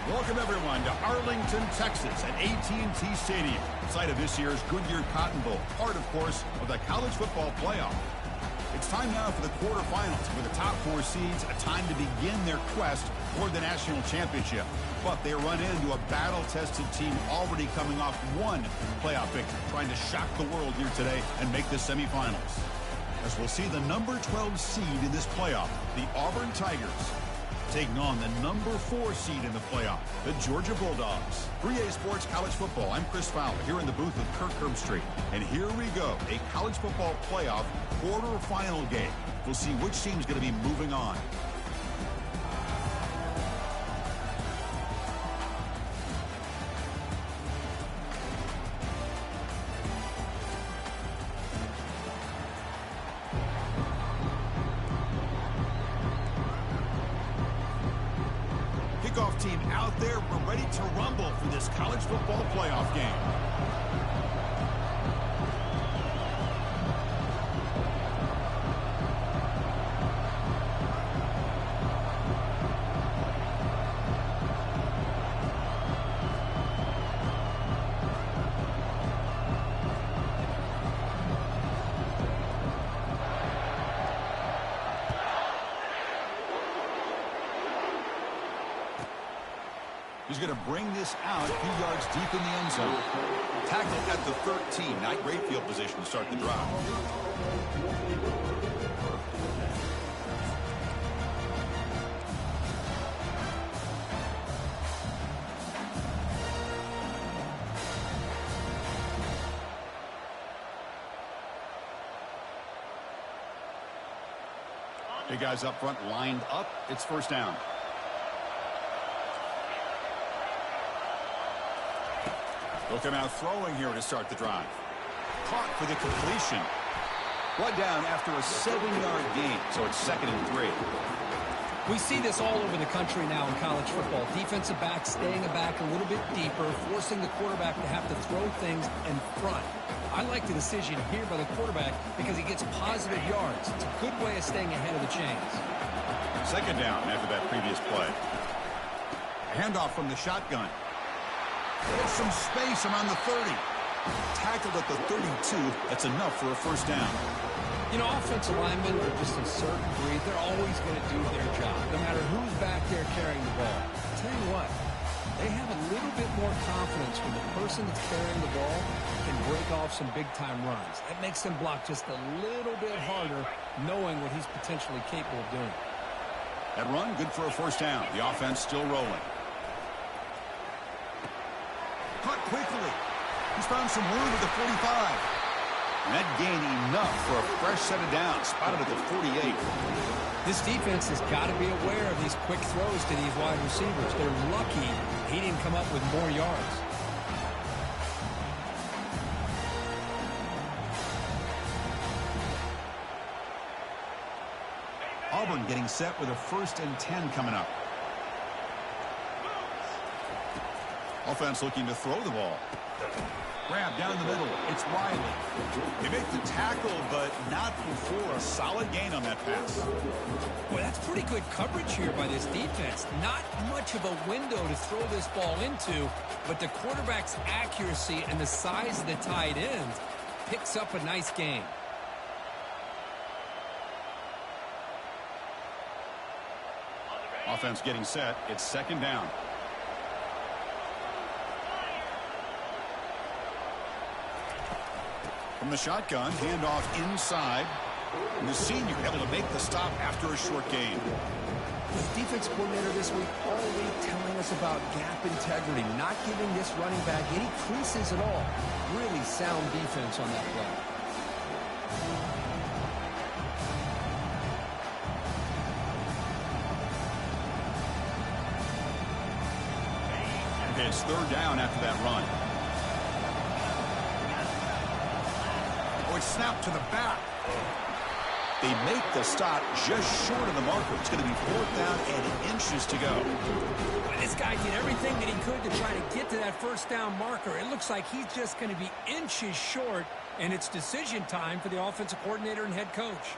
Welcome, everyone, to Arlington, Texas at AT&T Stadium, site of this year's Goodyear Cotton Bowl, part, of course, of the college football playoff. It's time now for the quarterfinals, where the top four seeds a time to begin their quest toward the national championship. But they run into a battle-tested team already coming off one playoff victory, trying to shock the world here today and make the semifinals. As we'll see the number 12 seed in this playoff, the Auburn Tigers, taking on the number 4 seed in the playoff, the Georgia Bulldogs. 3A Sports College Football, I'm Chris Fowler, here in the booth with Kirk Herbstreit. And here we go, a college football playoff quarterfinal game. We'll see which team's going to be moving on. Kickoff team out there. We're ready to rumble for this college football playoff game. He's going to bring this out a few yards deep in the end zone. Tackled at the 13. Not great field position to start the drive. Big guys up front lined up. It's first down. Looking out throwing here to start the drive. Caught for the completion. One down after a 7-yard gain, so it's 2nd and 3. We see this all over the country now in college football. Defensive backs staying back a little bit deeper, forcing the quarterback to have to throw things in front. I like the decision here by the quarterback because he gets positive yards. It's a good way of staying ahead of the chains. 2nd down after that previous play. A handoff from the shotgun. There's some space around the 30. Tackled at the 32. That's enough for a first down. You know, offensive linemen are just a certain breed. They're always going to do their job, no matter who's back there carrying the ball. I'll tell you what, they have a little bit more confidence when the person that's carrying the ball can break off some big-time runs. That makes them block just a little bit harder, knowing what he's potentially capable of doing. That run, good for a first down. The offense still rolling. Caught quickly. He's found some room at the 45. And that gained enough for a fresh set of downs. Spotted at the 48. This defense has got to be aware of these quick throws to these wide receivers. They're lucky he didn't come up with more yards. Auburn getting set with a 1st and 10 coming up. Offense looking to throw the ball. Grab down the middle. It's Riley. They make the tackle, but not before a solid gain on that pass. Well, that's pretty good coverage here by this defense. Not much of a window to throw this ball into, but the quarterback's accuracy and the size of the tight end picks up a nice gain. Offense getting set. It's 2nd down. From the shotgun, handoff inside. And the senior able to make the stop after a short gain. The defense coordinator this week all week telling us about gap integrity, not giving this running back any creases at all. Really sound defense on that play. Okay, it's 3rd down after that run. Snap to the back. They make the stop just short of the marker. It's going to be 4th down and inches to go. Well, this guy did everything that he could to try to get to that 1st down marker. It looks like he's just going to be inches short, and it's decision time for the offensive coordinator and head coach.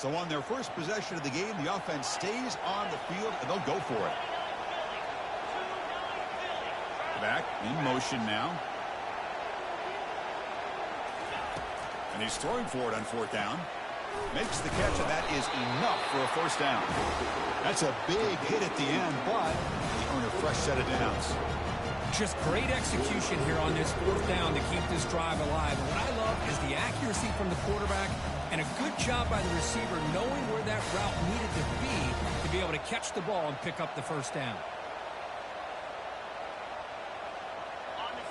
So on their first possession of the game, the offense stays on the field, and they'll go for it. Back in motion now. And he's throwing for it on fourth down. Makes the catch, and that is enough for a first down. That's a big hit at the end, but they earn a fresh set of downs. Just great execution here on this fourth down to keep this drive alive. And what I love is the accuracy from the quarterback and a good job by the receiver knowing where that route needed to be able to catch the ball and pick up the first down.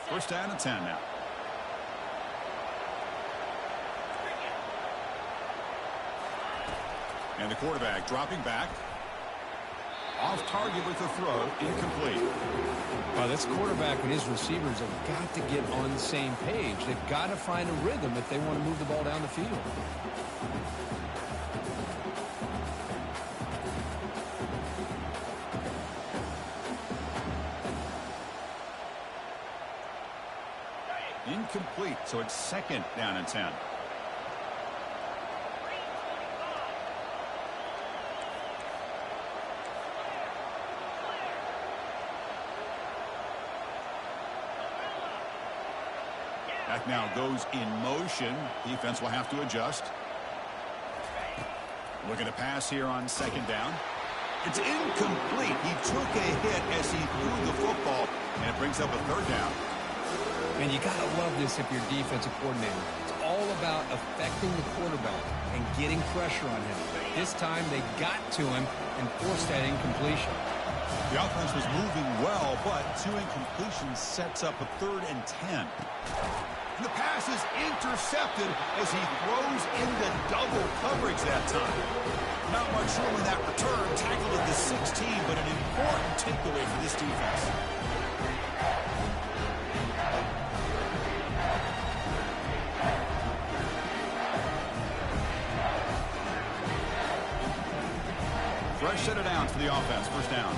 First down and 10 now. And the quarterback dropping back. Off target with the throw, incomplete. This quarterback and his receivers have got to get on the same page. They've got to find a rhythm if they want to move the ball down the field. Incomplete, so it's second down and 10. Back now goes in motion. Defense will have to adjust. Looking to pass here on second down. It's incomplete. He took a hit as he threw the football, and it brings up a third down. And you got to love this if you're defensive coordinator. It's all about affecting the quarterback and getting pressure on him. This time they got to him and forced that incompletion. The offense was moving well, but two incompletions sets up a 3rd and 10. And the pass is intercepted as he throws into double coverage that time. Not much room in that return, tackled at the 16, but an important takeaway for this defense. Fresh set of downs for the offense. First down.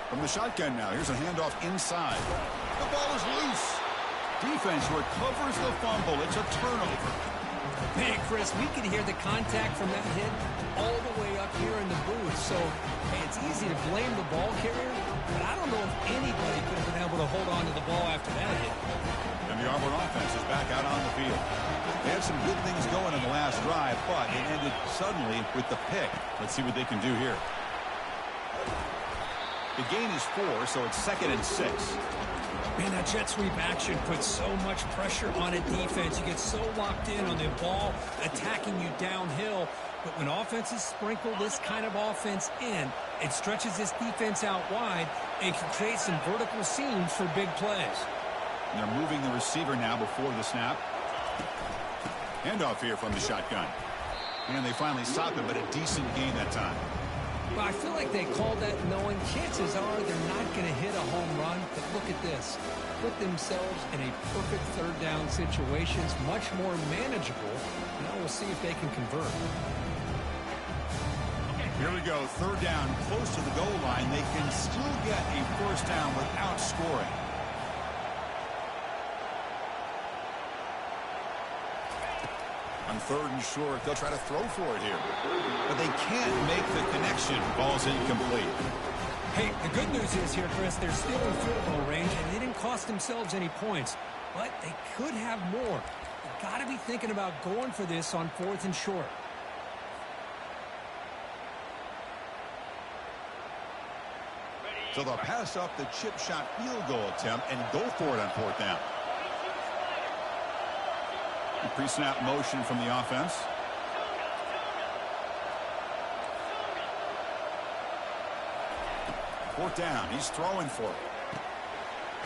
From the shotgun now. Here's a handoff inside. The ball is loose. Defense recovers the fumble. It's a turnover. Hey, Chris, we can hear the contact from that hit all the way up here in the booth. So, hey, it's easy to blame the ball carrier, but I don't know if anybody could have been able to hold on to the ball after that hit. And the Auburn offense is back out on the field. They had some good things going in the last drive, but it ended suddenly with the pick. Let's see what they can do here. The gain is 4, so it's 2nd and 6. Man, that jet sweep action puts so much pressure on a defense. You get so locked in on the ball attacking you downhill. But when offenses sprinkle this kind of offense in, it stretches this defense out wide and can create some vertical seams for big plays. And they're moving the receiver now before the snap. Handoff here from the shotgun. And they finally stop him, but a decent gain that time. Well, I feel like they called that knowing chances are they're not going to hit a home run. But look at this. Put themselves in a perfect third down situation. It's much more manageable. Now we'll see if they can convert. Here we go. Third down, close to the goal line. They can still get a first down without scoring. On 3rd and short, they'll try to throw for it here. But they can't make the connection. Ball's incomplete. Hey, the good news is here, Chris, they're still in field goal range, and they didn't cost themselves any points. But they could have more. They've got to be thinking about going for this on 4th and short. So they'll pass up the chip shot field goal attempt and go for it on 4th down. Pre-snap motion from the offense. Fourth down. He's throwing for it.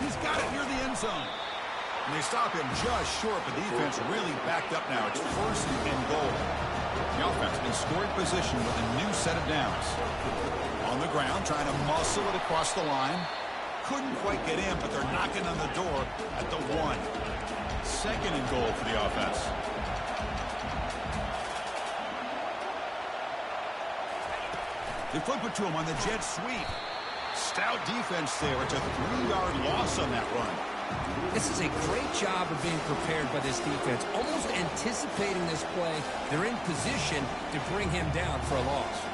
He's got it near the end zone. And they stop him just short, but the defense really backed up now. It's 1st and goal. The offense in scoring position with a new set of downs. On the ground, trying to muscle it across the line. Couldn't quite get in, but they're knocking on the door at the 1. 2nd and goal for the offense. They flip it to him on the jet sweep. Stout defense there. It's a 3-yard loss on that run. This is a great job of being prepared by this defense, almost anticipating this play. They're in position to bring him down for a loss.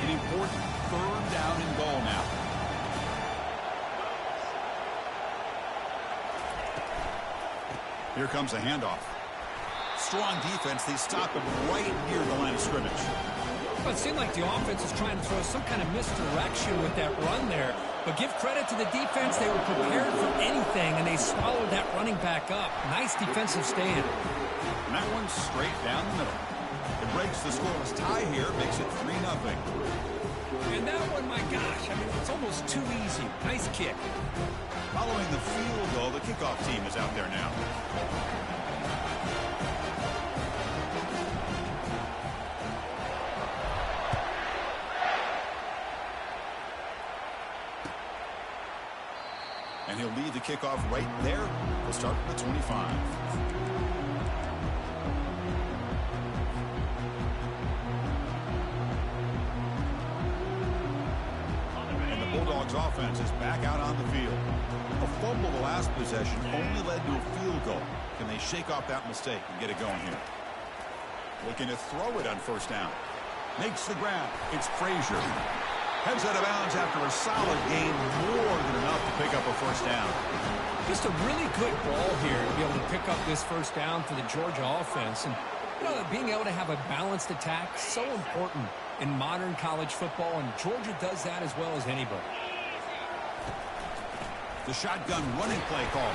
An important third down and goal now. Here comes a handoff. Strong defense. They stop him right near the line of scrimmage. Well, it seemed like the offense was trying to throw some kind of misdirection with that run there. But give credit to the defense. They were prepared for anything, and they swallowed that running back up. Nice defensive stand. And that one's straight down the middle. It breaks the scoreless tie here, makes it 3-0. And that one, my gosh, I mean, it's almost too easy. Nice kick. Following the field goal, the kickoff team is out there now. And he'll lead the kickoff right there. We'll start with the 25. Bulldogs offense is back out on the field. A fumble the last possession only led to a field goal. Can they shake off that mistake and get it going here? Looking to throw it on first down. Makes the grab. It's Frazier. Heads out of bounds after a solid gain, more than enough to pick up a first down. Just a really good ball here to be able to pick up this first down for the Georgia offense. And, you know, being able to have a balanced attack, so important in modern college football, and Georgia does that as well as anybody. The shotgun running play call.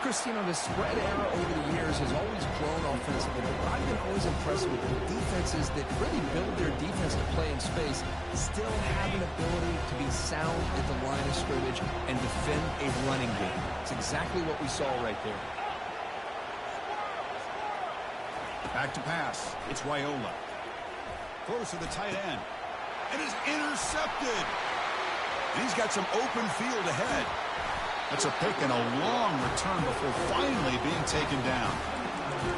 Chris, you know, the spread era over the years has always grown offensively, but I've been always impressed with the defenses that really build their defense to play in space, still have an ability to be sound at the line of scrimmage and defend a running game. It's exactly what we saw right there. Back to pass. It's Raiola. Close to the tight end. And is intercepted. And he's got some open field ahead. That's a pick and a long return before finally being taken down.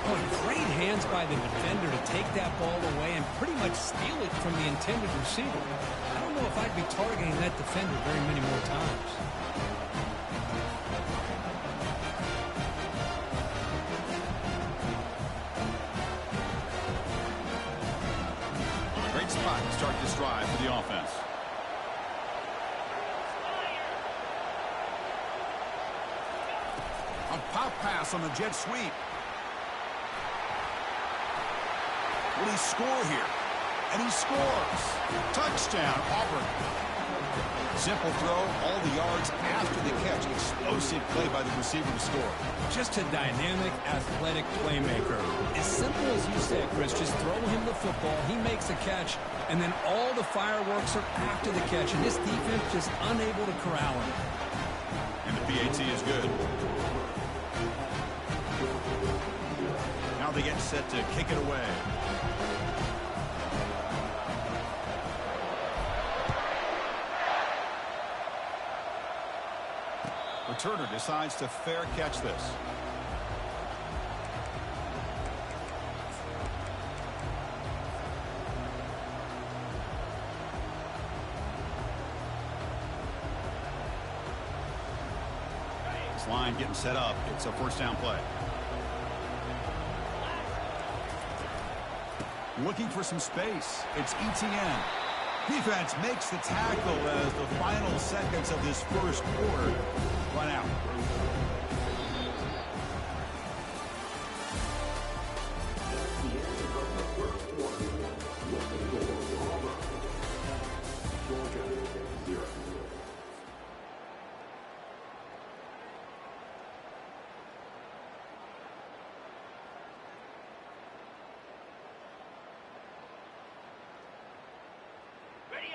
Oh, great hands by the defender to take that ball away and pretty much steal it from the intended receiver. I don't know if I'd be targeting that defender very many more times. Great spot to start this drive for the offense. A pop pass on the jet sweep. Will he score here? And he scores. Touchdown, Auburn. Simple throw, all the yards after the catch. Explosive play by the receiver to score. Just a dynamic, athletic playmaker. As simple as you said, Chris, just throw him the football, he makes a catch, and then all the fireworks are after the catch, and this defense just unable to corral him. And the PAT is good. Now they get set to kick it away. Returner decides to fair catch this. This line getting set up. It's a first down play. Looking for some space. It's ETN. Defense makes the tackle as the final seconds of this first quarter run out.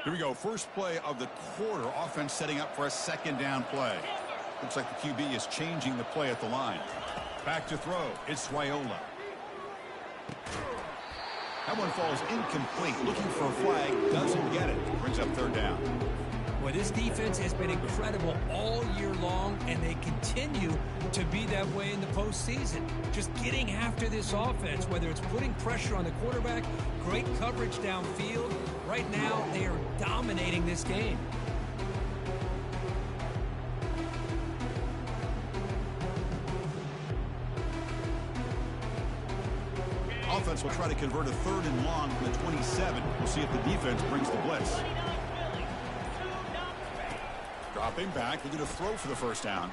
Here we go. First play of the quarter. Offense setting up for a second down play. Looks like the QB is changing the play at the line. Back to throw. It's Raiola. That one falls incomplete. Looking for a flag. Doesn't get it. Brings up third down. Well, this defense has been incredible all year long, and they continue to be that way in the postseason. Just getting after this offense, whether it's putting pressure on the quarterback, great coverage downfield. Right now, they are dominating this game. Offense will try to convert a 3rd and long from the 27. We'll see if the defense brings the blitz. Dropping back, looking to throw for the first down.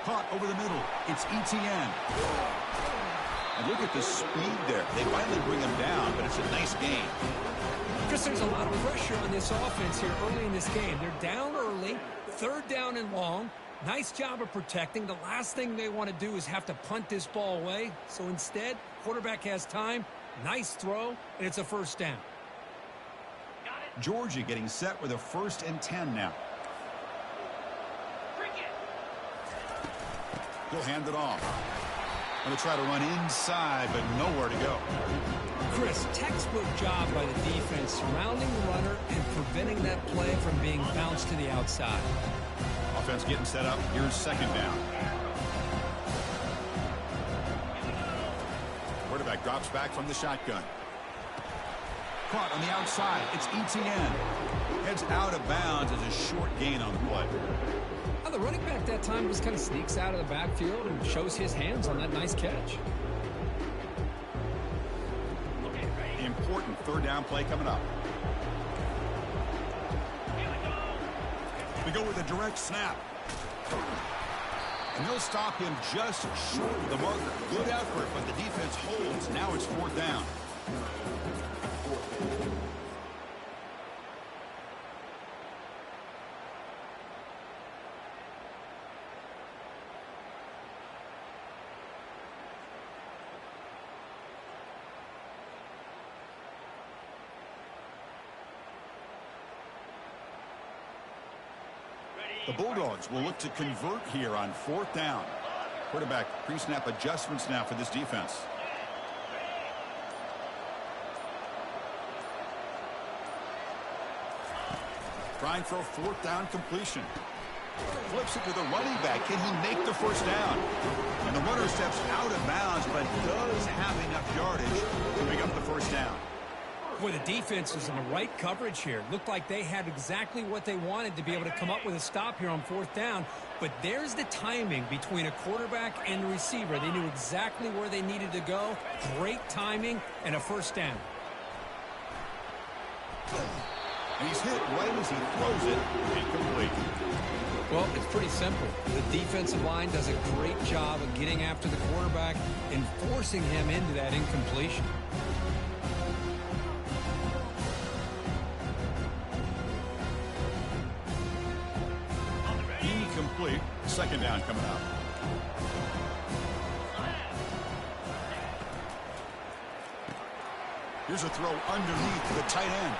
Caught over the middle. It's ETN. And look at the speed there. They finally bring him down, but it's a nice gain. Chris, there's a lot of pressure on this offense here early in this game. They're down early, 3rd down and long. Nice job of protecting. The last thing they want to do is have to punt this ball away. So instead, quarterback has time. Nice throw, and it's a first down. Georgia getting set with a 1st and 10 now. He'll hand it off. Going to try to run inside, but nowhere to go. Chris, textbook job by the defense surrounding the runner and preventing that play from being bounced to the outside. Offense getting set up. Here's 2nd down. Quarterback drops back from the shotgun. Caught on the outside. It's ETN. Heads out of bounds as a short gain on the play. Well, the running back that time just kind of sneaks out of the backfield and shows his hands on that nice catch. Important 3rd down play coming up. We go with a direct snap. And they'll stop him just short of the marker. Good effort, but the defense holds. Now it's 4th down. The Bulldogs will look to convert here on 4th down. Quarterback pre-snap adjustments now for this defense. Trying for a 4th down completion. Flips it to the running back. Can he make the first down? And the runner steps out of bounds, but does have enough yardage to pick up the first down. Boy, the defense is in the right coverage here. Looked like they had exactly what they wanted to be able to come up with a stop here on 4th down. But there's the timing between a quarterback and the receiver. They knew exactly where they needed to go. Great timing and a first down. And he's hit right as he throws it. Incomplete. Well, it's pretty simple. The defensive line does a great job of getting after the quarterback and forcing him into that incompletion. Incomplete. 2nd down coming up. Here's a throw underneath to the tight end.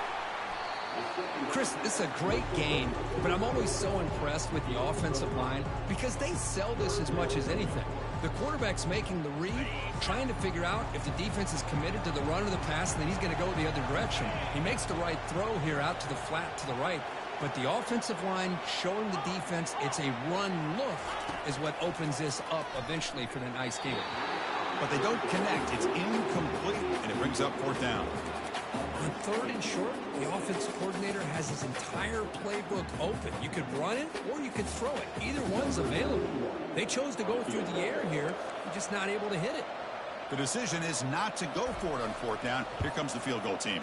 Chris, this is a great game, but I'm always so impressed with the offensive line because they sell this as much as anything. The quarterback's making the read, trying to figure out if the defense is committed to the run or the pass, and then he's going to go the other direction. He makes the right throw here out to the flat to the right, but the offensive line showing the defense it's a run look is what opens this up eventually for the nice game. But they don't connect. It's incomplete, and it brings up 4th down. On 3rd and short, the offensive coordinator has his entire playbook open. You could run it or you could throw it. Either one's available. They chose to go through the air here. They're just not able to hit it. The decision is not to go for it on 4th down. Here comes the field goal team.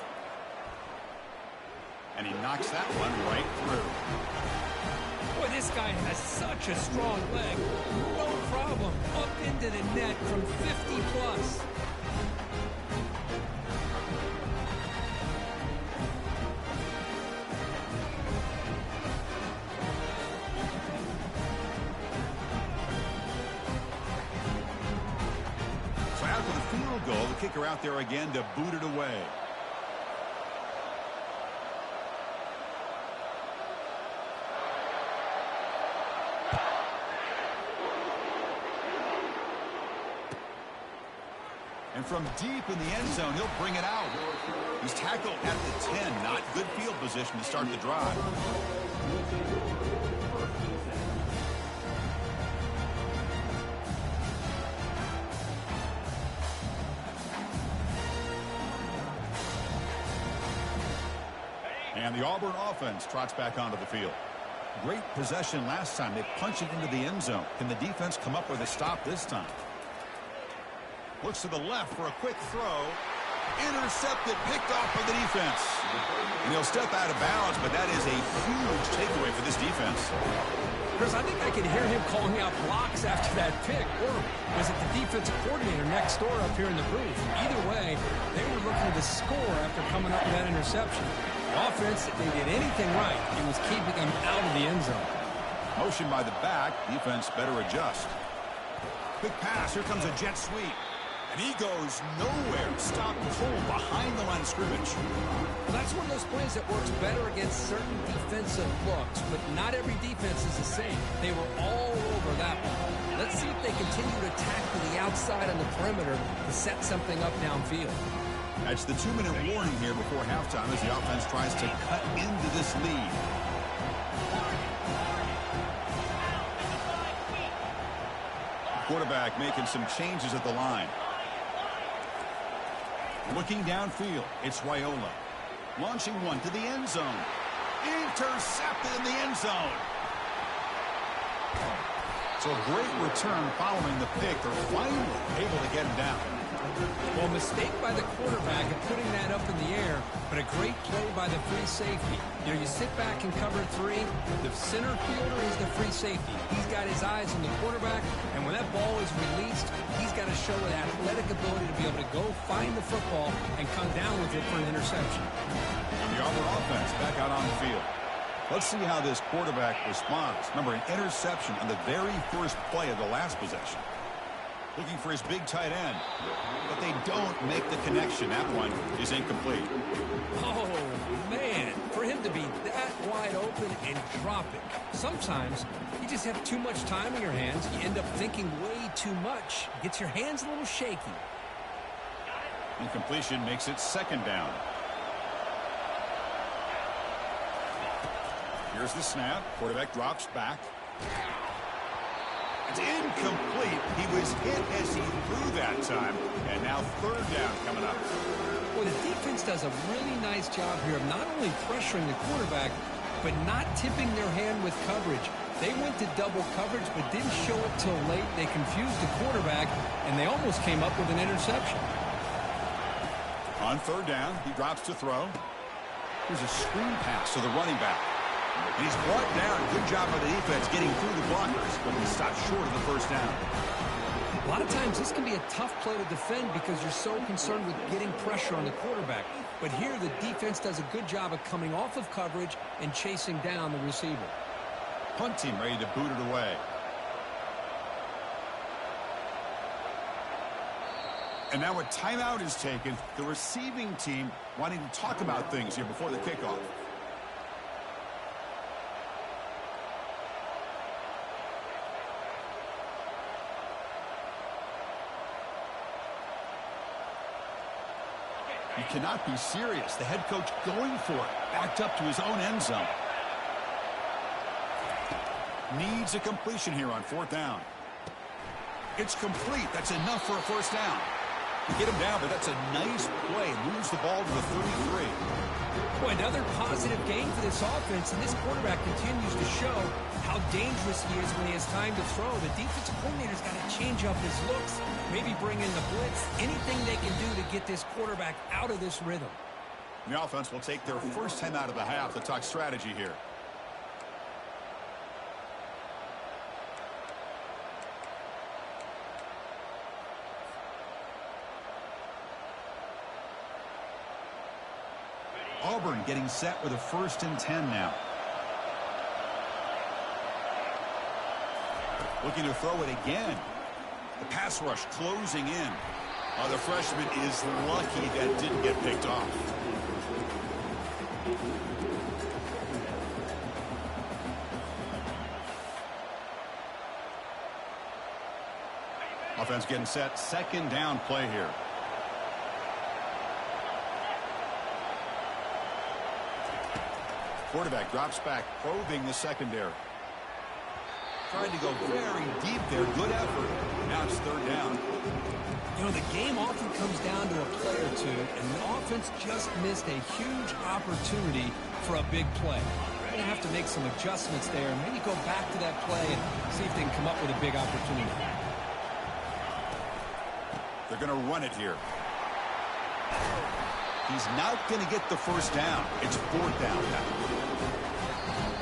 And he knocks that one right through. Boy, this guy has such a strong leg. No problem. Up into the net from 50 plus. So after the field goal, the kicker out there again to boot it away. And from deep in the end zone, he'll bring it out. He's tackled at the 10. Not good field position to start the drive. And the Auburn offense trots back onto the field. Great possession last time. They punched it into the end zone. Can the defense come up with a stop this time? Looks to the left for a quick throw. Intercepted, picked off by the defense. And he'll step out of bounds, but that is a huge takeaway for this defense. Chris, I think I could hear him calling out blocks after that pick. Or was it the defensive coordinator next door up here in the booth? Either way, they were looking to score after coming up with that interception. The offense, if they did anything right, it was keeping them out of the end zone. Motion by the back. Defense better adjust. Quick pass. Here comes a jet sweep. And he goes nowhere. Stopped cold behind the line of scrimmage. Well, that's one of those plays that works better against certain defensive looks, but not every defense is the same. They were all over that one. Let's see if they continue to attack to the outside on the perimeter to set something up downfield. That's the 2-minute warning here before halftime as the offense tries to cut into this lead. Quarterback making some changes at the line. Looking downfield, it's Raiola. Launching one to the end zone. Intercepted in the end zone. So a great return following the pick. They're finally able to get him down. Well, mistake by the quarterback of putting that up in the air, but a great play by the free safety. You know, you sit back and cover three. The center fielder is the free safety. He's got his eyes on the quarterback, and when that ball is released, he's got to show an athletic ability to be able to go find the football and come down with it for an interception. And the Auburn offense back out on the field. Let's see how this quarterback responds. Remember, an interception on the very first play of the last possession. Looking for his big tight end, but they don't make the connection. That one is incomplete. Oh, man, for him to be that wide open and drop it. Sometimes you just have too much time in your hands. You end up thinking way too much. Gets your hands a little shaky. Incompletion makes it second down. Here's the snap. Quarterback drops back. It's incomplete. He was hit as he threw that time. And now third down coming up. Well, the defense does a really nice job here of not only pressuring the quarterback, but not tipping their hand with coverage. They went to double coverage, but didn't show it till late. They confused the quarterback, and they almost came up with an interception. On third down, he drops to throw. Here's a screen pass to the running back. And he's brought down. Good job by the defense getting through the blockers, but he stopped short of the first down. A lot of times this can be a tough play to defend because you're so concerned with getting pressure on the quarterback. But here the defense does a good job of coming off of coverage and chasing down the receiver. Punt team ready to boot it away. And now a timeout is taken. The receiving team wanting to talk about things here before the kickoff. You cannot be serious. The head coach going for it. Backed up to his own end zone. Needs a completion here on fourth down. It's complete. That's enough for a first down. You get him down, but that's a nice play. Moves the ball to the 33. Boy, another positive game for this offense, and this quarterback continues to show how dangerous he is when he has time to throw. The defensive coordinator's got to change up his looks, maybe bring in the blitz, anything they can do to get this quarterback out of this rhythm. The offense will take their first time out of the half to talk strategy here. Auburn getting set with a 1st and 10 now. Looking to throw it again. The pass rush closing in. The freshman is lucky that didn't get picked off. Offense getting set. Second down play here. quarterback drops back, probing the secondary. Trying to go very deep there. Good effort. Now it's third down. You know, the game often comes down to a play or two, and the offense just missed a huge opportunity for a big play. They're going to have to make some adjustments there and maybe go back to that play and see if they can come up with a big opportunity. They're going to run it here. He's not going to get the first down. It's fourth down now.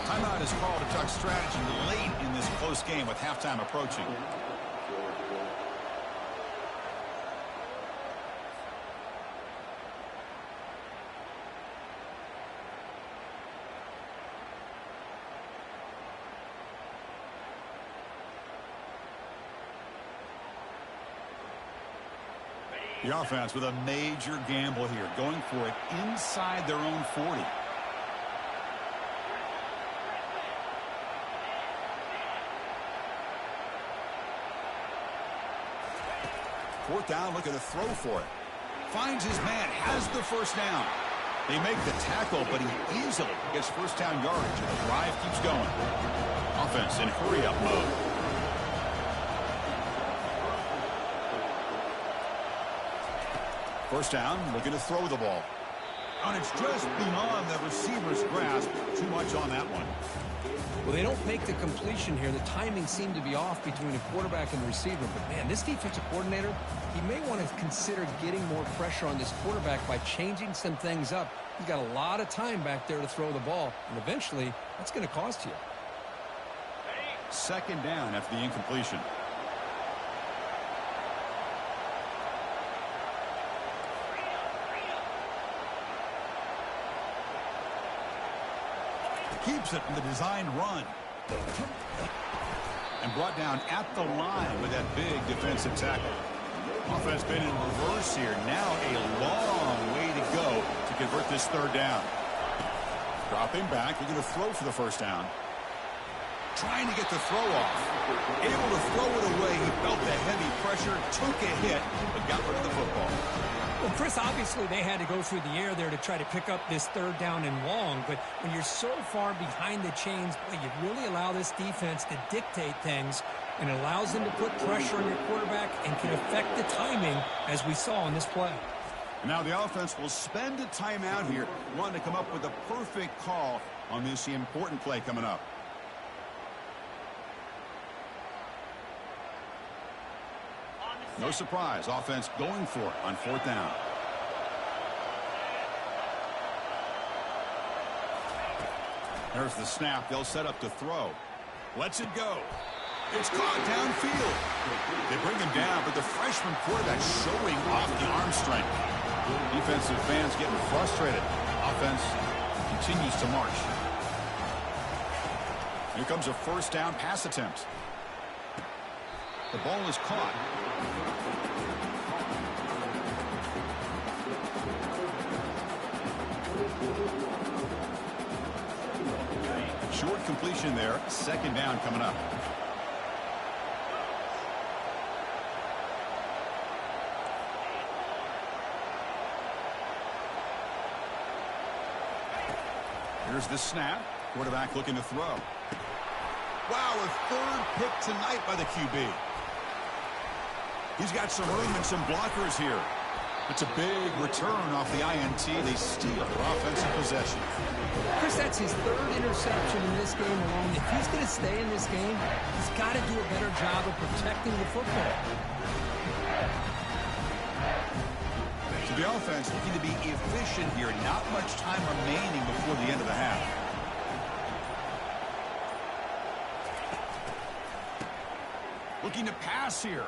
Timeout is called to talk strategy late in this close game with halftime approaching. The offense with a major gamble here, going for it inside their own 40. Fourth down, looking to throw for it. Finds his man, has the first down. They make the tackle, but he easily gets first down yardage, and the drive keeps going. Offense in hurry-up mode. First down, looking to throw the ball. And it's just beyond the receiver's grasp. Too much on that one. Well, they don't make the completion here. The timing seemed to be off between the quarterback and the receiver. But, man, this defensive coordinator, he may want to consider getting more pressure on this quarterback by changing some things up. He's got a lot of time back there to throw the ball. And eventually, that's going to cost you. Second down after the incompletion. Keeps it in the designed run. And brought down at the line with that big defensive tackle. Offense been in reverse here. Now a long way to go to convert this third down. Dropping back. We're going to throw for the first down. Trying to get the throw off. Able to throw it away. He felt the heavy pressure, took a hit, but got rid of the football. Well, Chris, obviously they had to go through the air there to try to pick up this third down and long, but when you're so far behind the chains, boy, you really allow this defense to dictate things, and it allows them to put pressure on your quarterback and can affect the timing, as we saw on this play. Now the offense will spend a timeout here, wanting to come up with a perfect call on this important play coming up. No surprise, offense going for it on fourth down. There's the snap. They'll set up to throw. Lets it go. It's caught downfield. They bring him down, but the freshman quarterback showing off the arm strength. Defensive fans getting frustrated. Offense continues to march. Here comes a first down pass attempt. The ball is caught. Short completion there. Second down coming up. Here's the snap. Quarterback looking to throw. Wow, a third pick tonight by the QB. He's got some room and some blockers here. It's a big return off the INT. They steal their offensive possession. Chris, that's his third interception in this game alone. If he's going to stay in this game, he's got to do a better job of protecting the football. So the offense looking to be efficient here. Not much time remaining before the end of the half. Looking to pass here.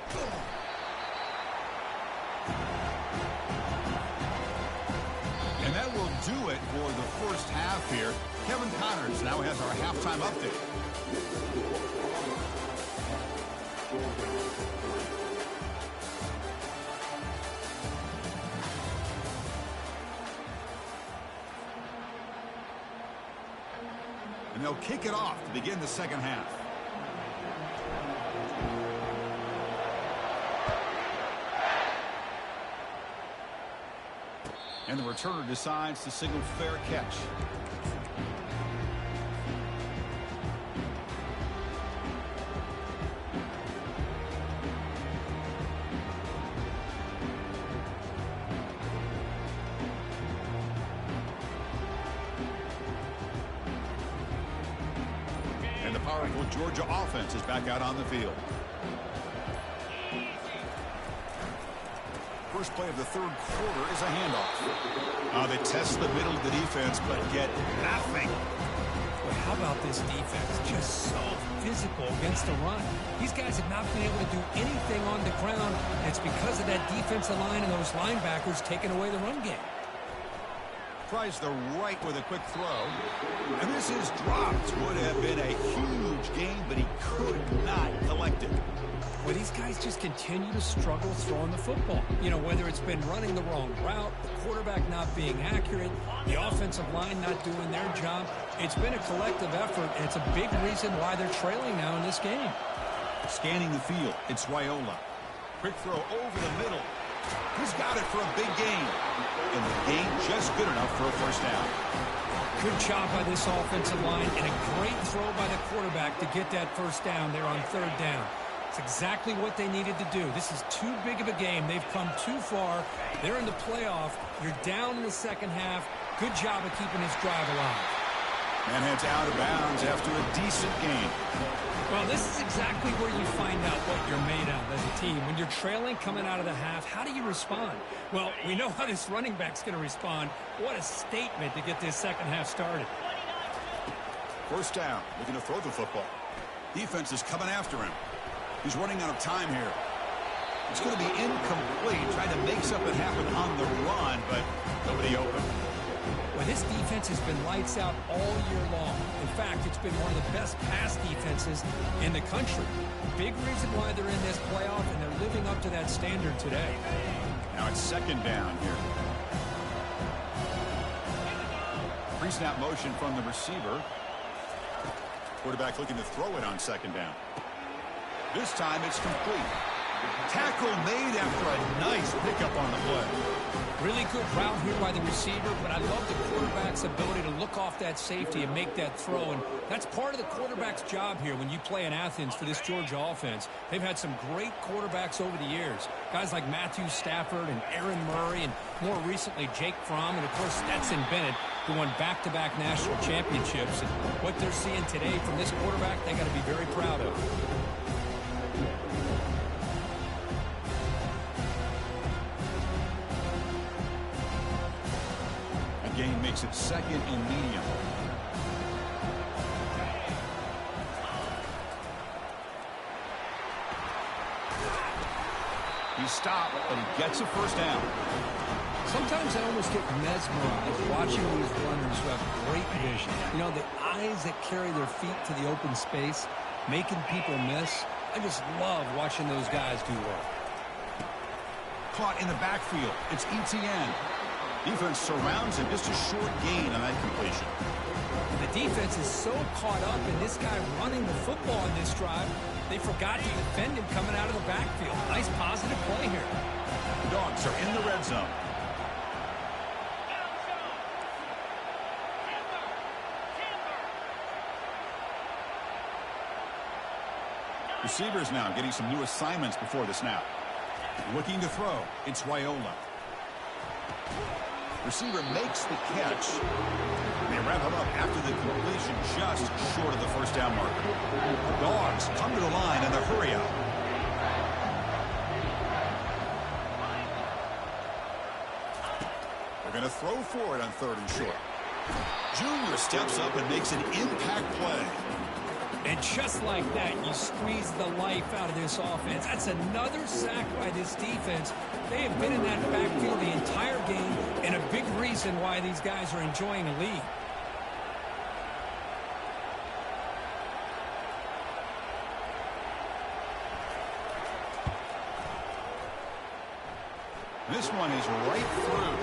And that will do it for the first half here. Kevin Connors now has our halftime update. And they'll kick it off to begin the second half. And the returner decides to signal fair catch. powerful Georgia offense is back out on the field. First play of the third quarter is a handoff. They test the middle of the defense, but get nothing. Well, how about this defense? Just so physical against the run. These guys have not been able to do anything on the ground, and it's because of that defensive line and those linebackers taking away the run game. Tries the right with a quick throw. And this is dropped. Would have been a huge gain, but he could not collect it. Well, these guys just continue to struggle throwing the football. You know, whether it's been running the wrong route, the quarterback not being accurate, the offensive line not doing their job. It's been a collective effort, and it's a big reason why they're trailing now in this game. Scanning the field, it's Raiola. Quick throw over the middle. He's got it for a big gain. And the gain just good enough for a first down. Good job by this offensive line, and a great throw by the quarterback to get that first down there on third down. It's exactly what they needed to do. This is too big of a game. They've come too far. They're in the playoff. You're down in the second half. Good job of keeping this drive alive. And heads out of bounds after a decent gain. Well, this is exactly where you find out what you're made of as a team. When you're trailing coming out of the half, how do you respond? Well, we know how this running back's going to respond. What a statement to get this second half started. First down, looking to throw the football. Defense is coming after him. He's running out of time here. It's going to be incomplete, trying to make something happen on the run, but nobody open. Well, this defense has been lights out all year long. In fact, it's been one of the best pass defenses in the country. Big reason why they're in this playoff, and they're living up to that standard today. Now it's second down here. Pre-snap motion from the receiver. Quarterback looking to throw it on second down. This time it's complete. Tackle made after a nice pickup on the play. Really good route here by the receiver, but I love the quarterback's ability to look off that safety and make that throw. And that's part of the quarterback's job here when you play in Athens for this Georgia offense. They've had some great quarterbacks over the years. Guys like Matthew Stafford and Aaron Murray, and more recently Jake Fromm, and of course Stetson Bennett, who won back-to-back national championships. And what they're seeing today from this quarterback, they got to be very proud of. Gain makes it second and medium. He stopped, but he gets a first down. Sometimes I almost get mesmerized watching these runners who have great vision. You know, the eyes that carry their feet to the open space, making people miss. I just love watching those guys do work. Caught in the backfield. It's ETN. Defense surrounds him. Just a short gain on that completion. The defense is so caught up in this guy running the football in this drive, they forgot to defend him coming out of the backfield. Nice positive play here. The Dogs are in the red zone. Receivers now getting some new assignments before the snap. Looking to throw. It's Raiola. Receiver makes the catch. They wrap him up after the completion, just short of the first down marker. The Dogs come to the line in the hurry up. They're going to throw for it on third and short. Junior steps up and makes an impact play. And just like that, you squeeze the life out of this offense. That's another sack by this defense. They have been in that backfield the entire game, and a big reason why these guys are enjoying a lead. This one is right through.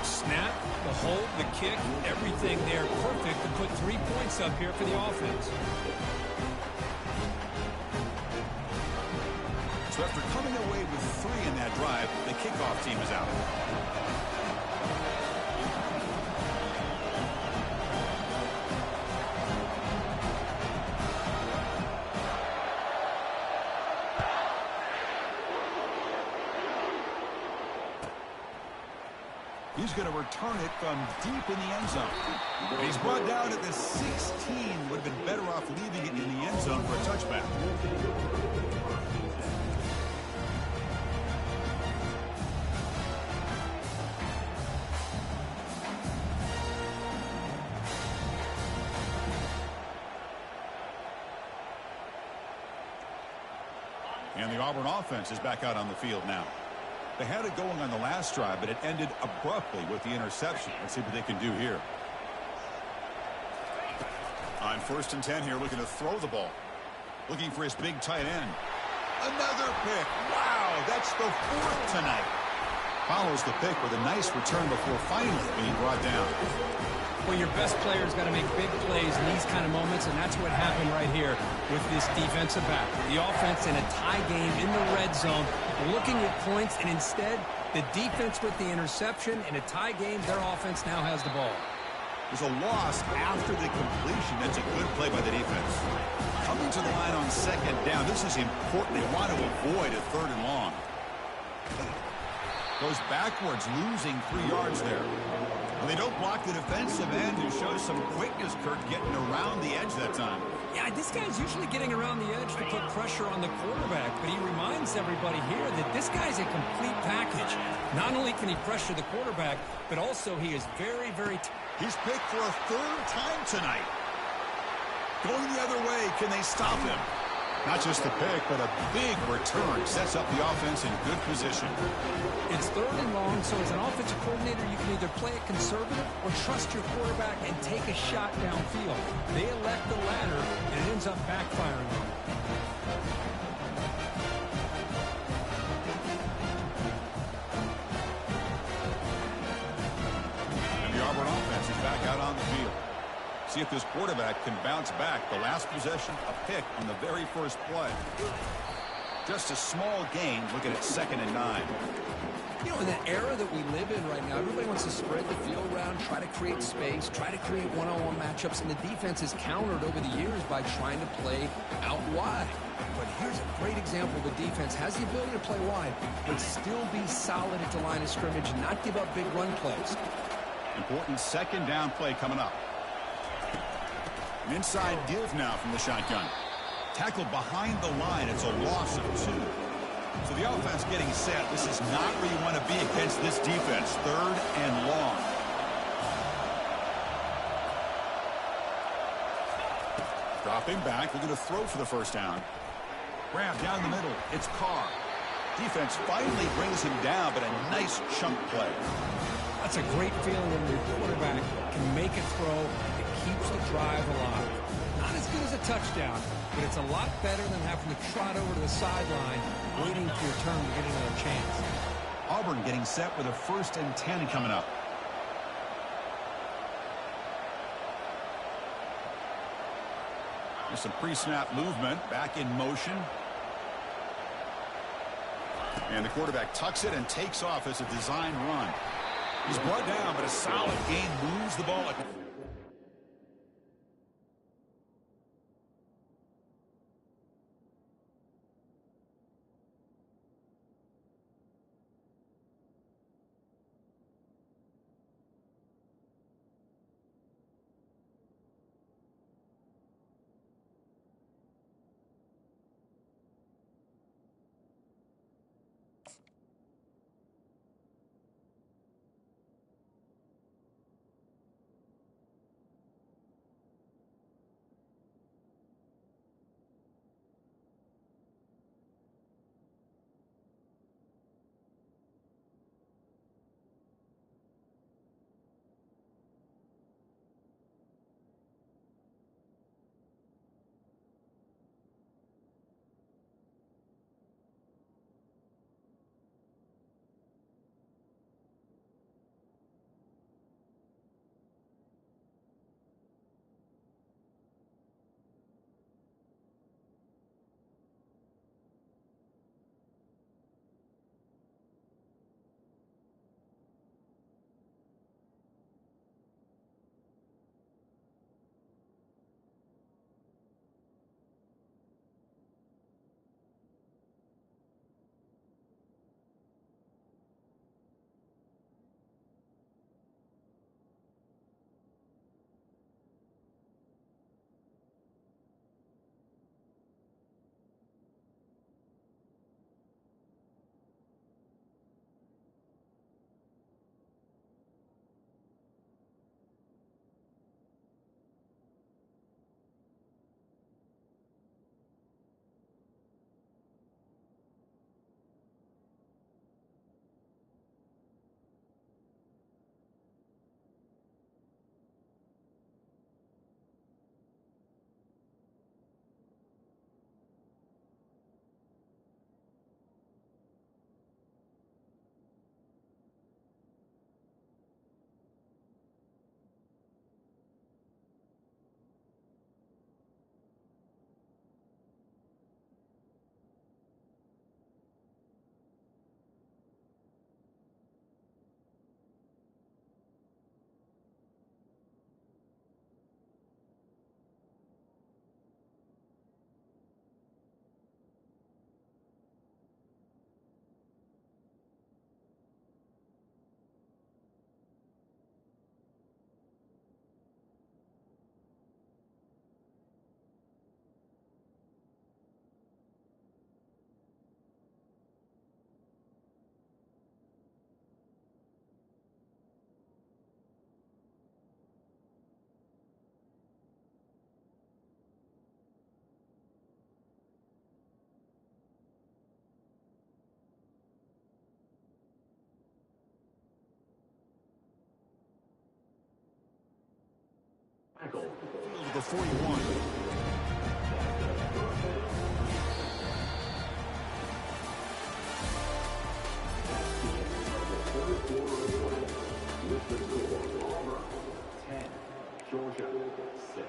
Snap, the hold, the kick, everything there perfect to put 3 points up here for the offense. So after coming away with 3 in that drive, the kickoff team is out. He's he's going to return it from deep in the end zone. And he's brought down at the 16. Would have been better off leaving it in the end zone for a touchback. And the Auburn offense is back out on the field now. They had it going on the last drive, but it ended abruptly with the interception. Let's see what they can do here. On 1st and 10 here, looking to throw the ball. Looking for his big tight end. Another pick. Wow, that's the 4th tonight. Follows the pick with a nice return before finally being brought down. Well, your best player's got to make big plays in these kind of moments, and that's what happened right here with this defensive back. The offense in a tie game in the red zone, looking at points, and instead, the defense with the interception. In a tie game, their offense now has the ball. There's a loss after the completion. That's a good play by the defense. Coming to the line on 2nd down. This is important. They want to avoid a 3rd and long. Goes backwards, losing 3 yards there. And they don't block the defensive end, who shows some quickness, Kurt, getting around the edge that time. Yeah, this guy's usually getting around the edge to put pressure on the quarterback, but he reminds everybody here that this guy's a complete package. Not only can he pressure the quarterback, but also he is very, very... He's picked for a 3rd time tonight. Going the other way, can they stop him? Not just the pick, but a big return sets up the offense in good position. It's 3rd and long, so as an offensive coordinator, you can either play it conservative or trust your quarterback and take a shot downfield. They elect the latter, and it ends up backfiring on them. And the Auburn offense is back out on the field. See if this quarterback can bounce back. The last possession, a pick on the very first play. Just a small gain, looking at 2nd and 9. You know, in the era that we live in right now, everybody wants to spread the field around, try to create space, try to create one-on-one matchups, and the defense has countered over the years by trying to play out wide. But here's a great example. The defense has the ability to play wide, but still be solid at the line of scrimmage and not give up big run plays. Important 2nd down play coming up. An inside give now from the shotgun. Tackled behind the line. It's a loss of 2. So the offense getting set. This is not where you want to be against this defense. 3rd and long. Dropping back. Looking to throw for the 1st down. Grab down the middle. It's Carr. Defense finally brings him down, but a nice chunk play. That's a great feeling when your quarterback can make a throw that keeps the drive alive. Not as good as a touchdown, but it's a lot better than having to trot over to the sideline, waiting for your turn to get another chance. Auburn getting set with a 1st and 10 coming up. There's some pre-snap movement, back in motion. And the quarterback tucks it and takes off as a design run. He's brought down, but a solid gain moves the ball. the 41. Georgia 6.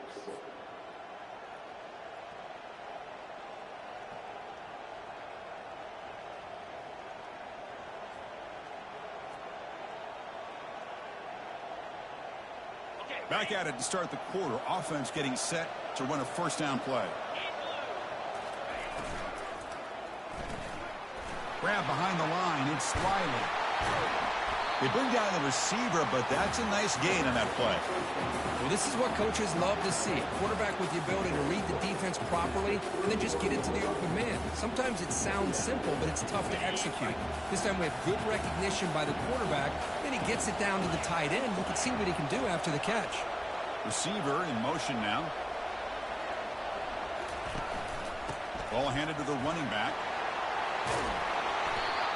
Back at it to start the quarter. Offense getting set to run a first down play. Grab behind the line. It's Riley. They bring down the receiver, but that's a nice gain on that play. Well, this is what coaches love to see. A quarterback with the ability to read the defense properly and then just get it to the open man. Sometimes it sounds simple, but it's tough to execute. This time we have good recognition by the quarterback. Then he gets it down to the tight end. You can see what he can do after the catch. Receiver in motion now. Ball handed to the running back.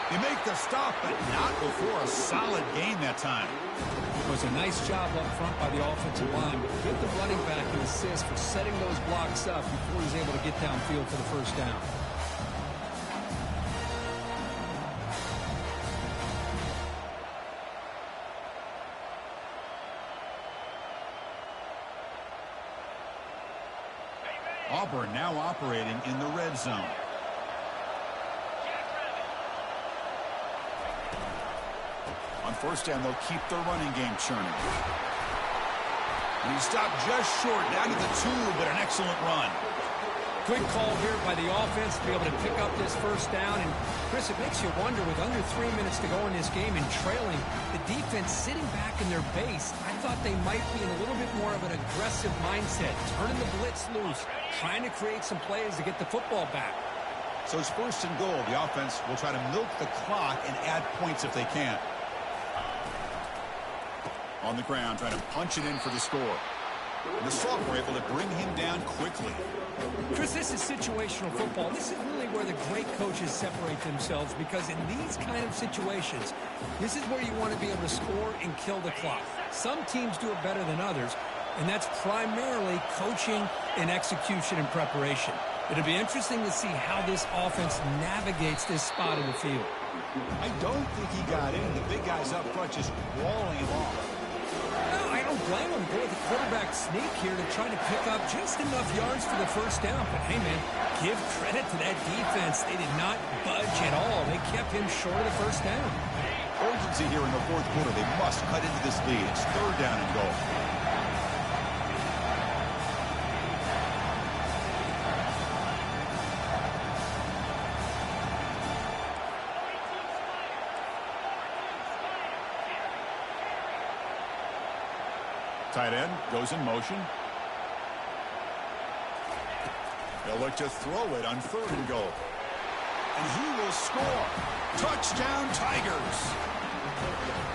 They make the stop, but not before a solid gain that time. It was a nice job up front by the offensive line, but give the running back an assist for setting those blocks up before he's able to get downfield for the first down. Auburn now operating in the red zone. On first down, they'll keep the running game churning. And he stopped just short, down to the 2, but an excellent run. Good call here by the offense to be able to pick up this first down. And, Chris, it makes you wonder, with under 3 minutes to go in this game and trailing, the defense sitting back in their base, I thought they might be in a little bit more of an aggressive mindset, turning the blitz loose, trying to create some plays to get the football back. So it's first and goal. The offense will try to milk the clock and add points if they can. On the ground, trying to punch it in for the score. And the sophomore able to bring him down quickly. Chris, this is situational football. This is really where the great coaches separate themselves, because in these kind of situations, this is where you want to be able to score and kill the clock. Some teams do it better than others, and that's primarily coaching and execution and preparation. It'll be interesting to see how this offense navigates this spot in the field. I don't think he got in. The big guys up front just walling him off. No, I don't blame him. Go with the quarterback sneak here to try to pick up just enough yards for the first down. But, hey, man, give credit to that defense. They did not budge at all. They kept him short of the first down. Urgency here in the fourth quarter. They must cut into this lead. It's third down and goal. Tight end goes in motion. They'll look to throw it on third and goal. And he will score. Touchdown, Tigers.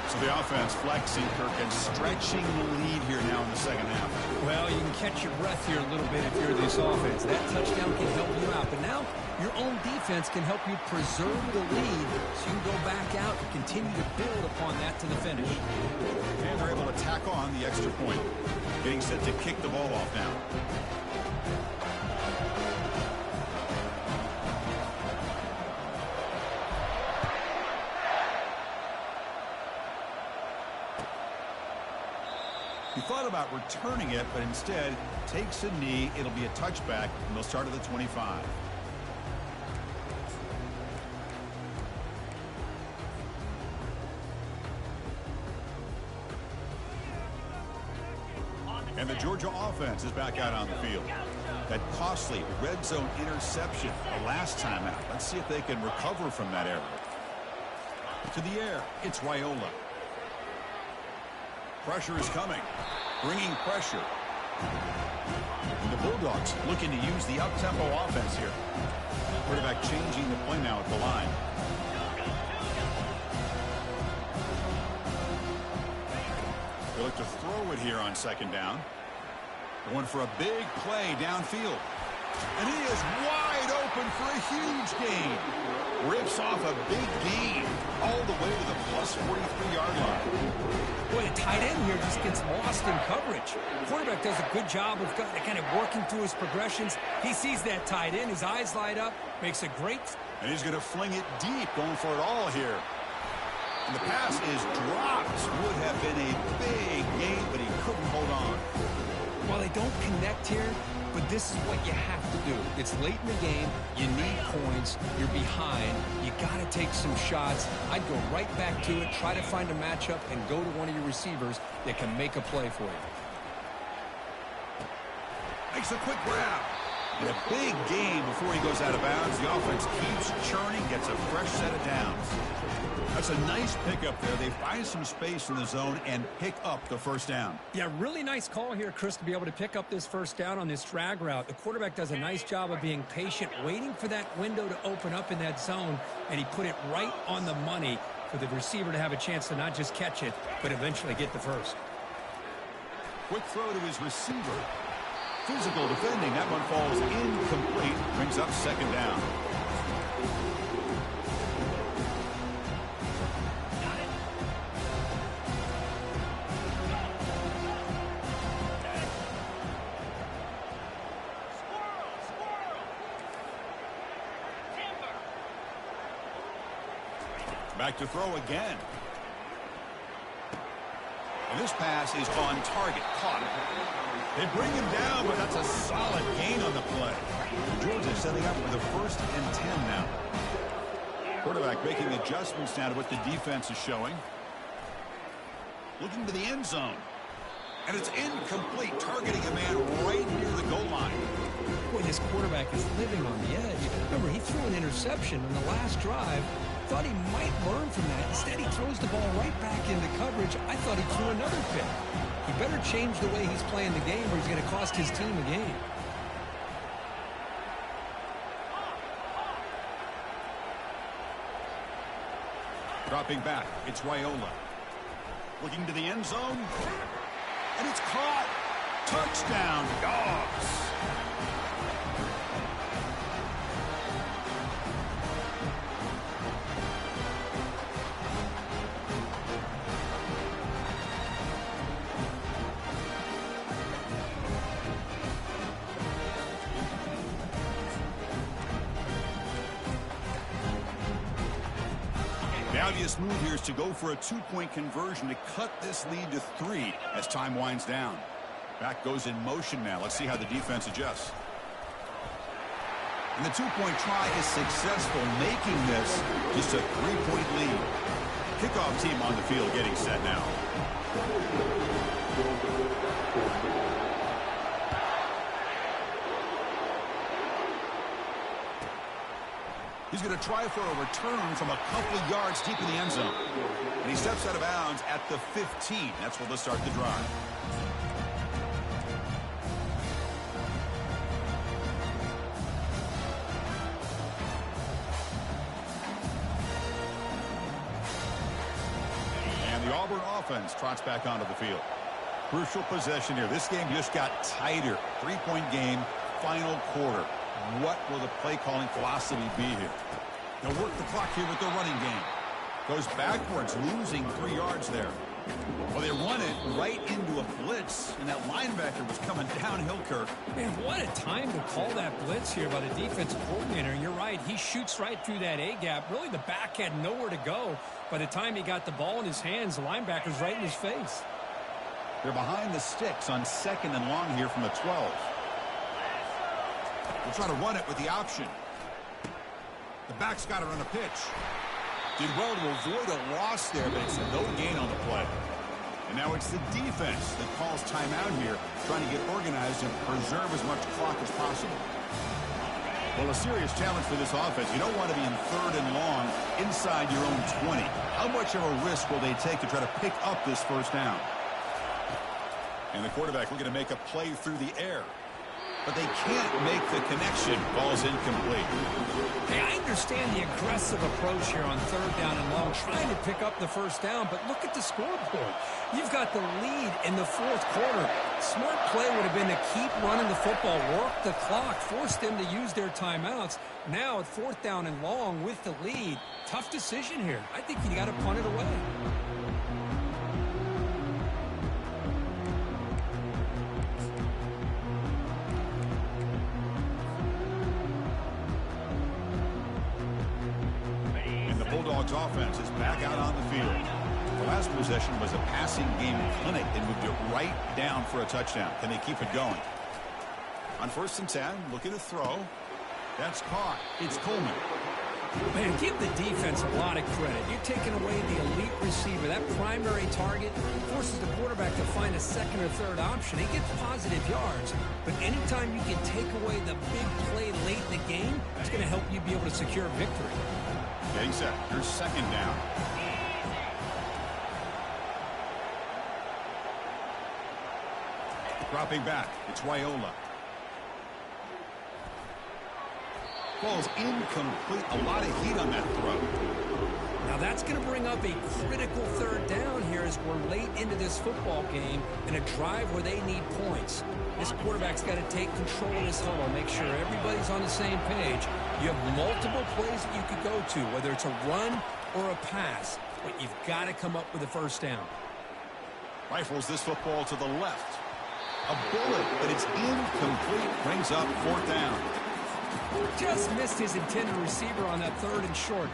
So the offense flexing, Kirk, and stretching the lead here now in the second half. Well, you can catch your breath here a little bit if you're this offense. That touchdown can help you out. But now your own defense can help you preserve the lead so you can go back out and continue to build upon that to the finish. And they're able to tack on the extra point. Getting set to kick the ball off now. He thought about returning it, but instead takes a knee. It'll be a touchback, and they'll start at the 25. And the Georgia offense is back out on the field. That costly red zone interception the last time out. Let's see if they can recover from that error. To the air, it's Raiola. Pressure is coming, bringing pressure. And the Bulldogs looking to use the up-tempo offense here. Quarterback changing the play now at the line. They look to throw it here on second down. Going for a big play downfield. And he is wide open for a huge gain. rips off a big gain all the way to the plus 43-yard line. Boy, the tight end here just gets lost in coverage. The quarterback does a good job of kind of working through his progressions. He sees that tight end, his eyes light up, makes a great... And he's going to fling it deep, going for it all here. And the pass is dropped. Would have been a big gain, but he couldn't hold on. Well, they don't connect here, but this is what you have to do. It's late in the game. You need points. You're behind. You got to take some shots. I'd go right back to it, try to find a matchup, and go to one of your receivers that can make a play for you. Makes a quick grab. And a big gain before he goes out of bounds. The offense keeps churning, gets a fresh set of downs. That's a nice pickup there. They find some space in the zone and pick up the first down. Yeah, really nice call here, Chris, to be able to pick up this first down on this drag route. The quarterback does a nice job of being patient, waiting for that window to open up in that zone, and he put it right on the money for the receiver to have a chance to not just catch it, but eventually get the first. Quick throw to his receiver. Physical defending. That one falls incomplete. Brings up second down. Back to throw again. And this pass is on target. Caught. They bring him down, but that's a solid gain on the play. Georgia setting up with a 1st and 10 now. Quarterback making adjustments now to what the defense is showing. Looking to the end zone. And it's incomplete, targeting a man right near the goal line. Boy, this quarterback is living on the edge. Remember, he threw an interception on the last drive. Thought he might learn from that. Instead, he throws the ball right back into coverage. I thought he threw another pick. He better change the way he's playing the game or he's going to cost his team a game. Dropping back, it's Raiola. Looking to the end zone. And it's caught. Touchdown, Dogs. The obvious move here is to go for a 2-point conversion to cut this lead to 3 as time winds down. Back goes in motion now. Let's see how the defense adjusts. And the 2-point try is successful, making this just a 3-point lead. Kickoff team on the field getting set now. He's going to try for a return from a couple of yards deep in the end zone. And he steps out of bounds at the 15. That's where they'll start the drive. And the Auburn offense trots back onto the field. Crucial possession here. This game just got tighter. 3-point game, final quarter. What will the play calling philosophy be here? They'll work the clock here with the running game. Goes backwards, losing 3 yards there. Well, they run it right into a blitz, and that linebacker was coming downhill, Kirk. Man, what a time to call that blitz here by the defensive coordinator. You're right. He shoots right through that A-gap. Really, the back had nowhere to go. By the time he got the ball in his hands, the linebacker's right in his face. They're behind the sticks on 2nd and long here from the 12. We'll try to run it with the option. The back's got it on a pitch. Did well to avoid a loss there, but it's no gain on the play. And now it's the defense that calls timeout here, trying to get organized and preserve as much clock as possible. Well, a serious challenge for this offense. You don't want to be in 3rd and long inside your own 20. How much of a risk will they take to try to pick up this first down? And the quarterback looking to make a play through the air. but they can't make the connection. Ball's incomplete. Hey, I understand the aggressive approach here on third down and long, trying to pick up the first down, but look at the scoreboard. You've got the lead in the fourth quarter. Smart play would have been to keep running the football, work the clock, force them to use their timeouts. Now at fourth down and long with the lead, tough decision here. I think you got to punt it away. Bulldogs offense is back out on the field. The last possession was a passing game clinic. They moved it right down for a touchdown. Can they keep it going? On 1st and 10, looking to throw. That's caught. It's Coleman. Man, give the defense a lot of credit. You're taking away the elite receiver. That primary target forces the quarterback to find a second or third option. He gets positive yards, but anytime you can take away the big play late in the game, it's going to help you be able to secure victory. Getting set. Here's 2nd down. Dropping back. It's Wyola. Ball's incomplete. A lot of heat on that throw. Now that's going to bring up a critical third down here as we're late into this football game in a drive where they need points. This quarterback's got to take control of this huddle, make sure everybody's on the same page. You have multiple plays that you could go to, whether it's a run or a pass, but you've got to come up with a first down. Rifles this football to the left. A bullet, but it's incomplete. Brings up 4th down. Just missed his intended receiver on that 3rd and short.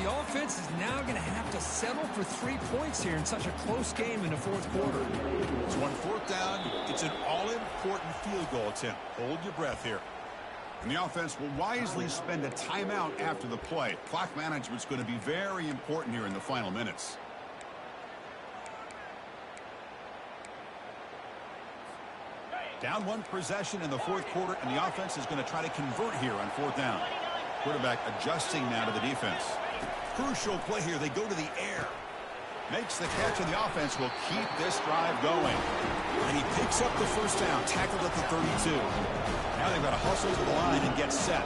The offense is now going to have to settle for 3 points here in such a close game in the fourth quarter. So on 4th down, it's an all-important field goal attempt. Hold your breath here. And the offense will wisely spend a timeout after the play. Clock management's going to be very important here in the final minutes. Down 1 possession in the fourth quarter, and the offense is going to try to convert here on 4th down. Quarterback adjusting now to the defense. Crucial play here. They go to the air. Makes the catch, and the offense will keep this drive going. And he picks up the first down, tackled at the 32. Now they've got to hustle to the line and get set.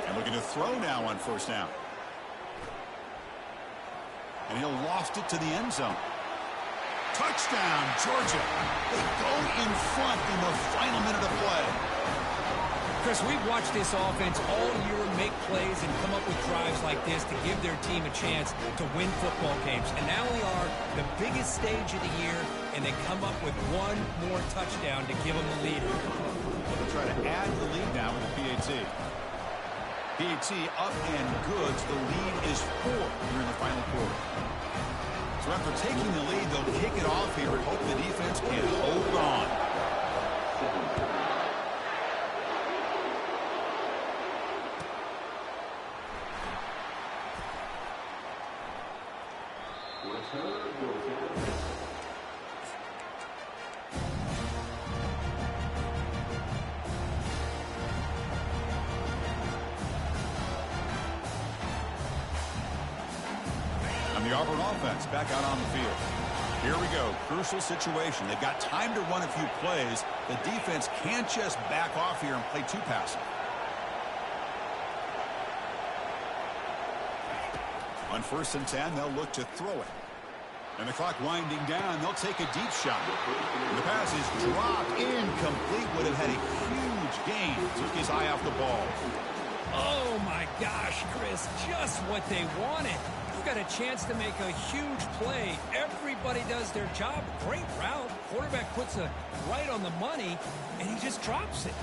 And looking to throw now on 1st down. And he'll loft it to the end zone. Touchdown, Georgia. They go in front in the final minute of play. Chris, we've watched this offense all year make plays and come up with drives like this to give their team a chance to win football games. And now we are the biggest stage of the year, and they come up with 1 more touchdown to give them the lead. They'll try to add the lead now with the PAT. PAT up and good. The lead is 4 here in the final quarter. So after taking the lead, they'll kick it off here and hope the defense can hold on. The Auburn offense back out on the field. Here we go. Crucial situation. They've got time to run a few plays. The defense can't just back off here and play too passive. On 1st and 10, they'll look to throw it. And the clock winding down, they'll take a deep shot. And the pass is dropped. Incomplete. Would have had a huge gain. Took his eye off the ball. Oh, my gosh, Chris. Just what they wanted. Got a chance to make a huge play. Everybody does their job. Great route. Quarterback puts it right on the money, and he just drops it.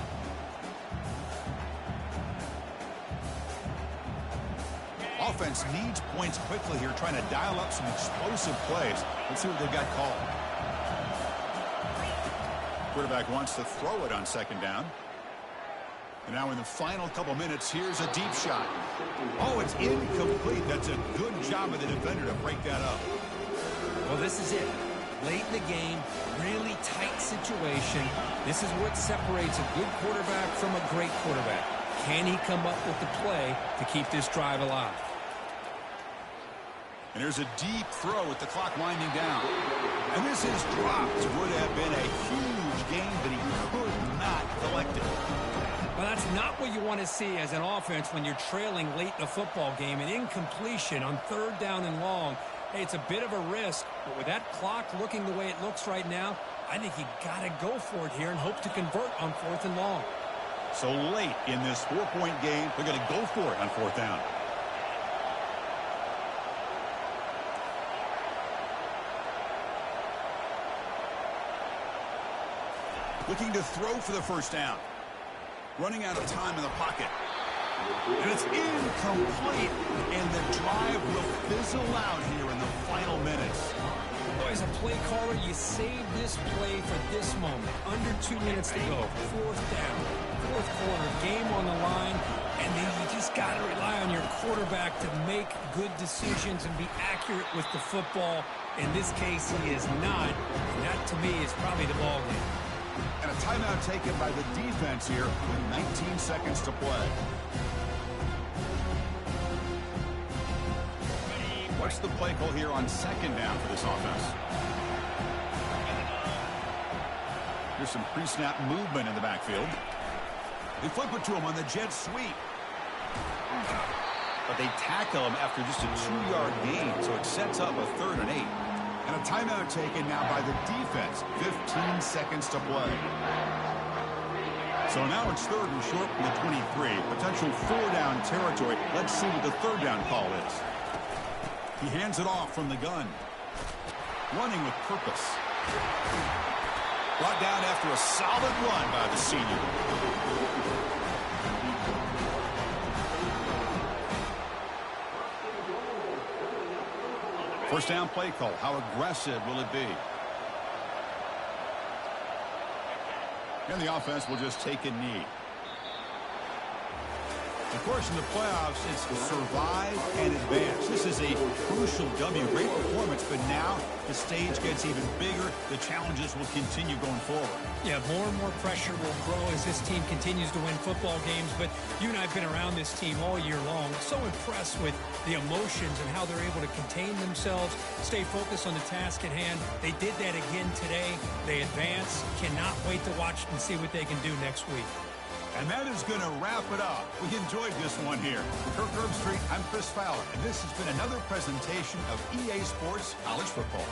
Offense needs points quickly here, trying to dial up some explosive plays. Let's see what they've got called. Quarterback wants to throw it on 2nd down. And now in the final couple minutes, here's a deep shot. Oh, it's incomplete. That's a good job of the defender to break that up. Well, this is it. Late in the game, really tight situation. This is what separates a good quarterback from a great quarterback. Can he come up with the play to keep this drive alive? And there's a deep throw with the clock winding down. And this is dropped. Would have been a huge gain, but he could not collect it. Well, that's not what you want to see as an offense when you're trailing late in a football game. An incompletion on 3rd down and long. Hey, it's a bit of a risk, but with that clock looking the way it looks right now, I think you got to go for it here and hope to convert on 4th and long. So late in this 4-point game, they're going to go for it on 4th down. Looking to throw for the 1st down. Running out of time in the pocket. And it's incomplete. And the drive will fizzle out here in the final minutes. Boy, as a play caller, you save this play for this moment. Under 2 minutes to go. 4th down. 4th quarter. Game on the line. And then you just got to rely on your quarterback to make good decisions and be accurate with the football. In this case, he is not. And that, to me, is probably the ball game. And a timeout taken by the defense here with 19 seconds to play. What's the play call here on 2nd down for this offense? Here's some pre-snap movement in the backfield. They flip it to him on the jet sweep. But they tackle him after just a 2-yard gain, so it sets up a 3rd and 8. And a timeout taken now by the defense. 15 seconds to play. So now it's 3rd and short from the 23. Potential 4-down territory. Let's see what the 3rd down call is. He hands it off from the gun. Running with purpose. Brought down after a solid run by the senior. 1st down play call. How aggressive will it be? And the offense will just take a knee. Of course, in the playoffs, it's survive and advance. This is a crucial W. Great performance, but now the stage gets even bigger. The challenges will continue going forward. Yeah, more and more pressure will grow as this team continues to win football games, but you and I have been around this team all year long. So impressed with the emotions and how they're able to contain themselves, stay focused on the task at hand. They did that again today. They advance. Cannot wait to watch and see what they can do next week. And that is going to wrap it up. We enjoyed this one here. Kirk Herbstreit, I'm Chris Fowler, and this has been another presentation of EA Sports College Football.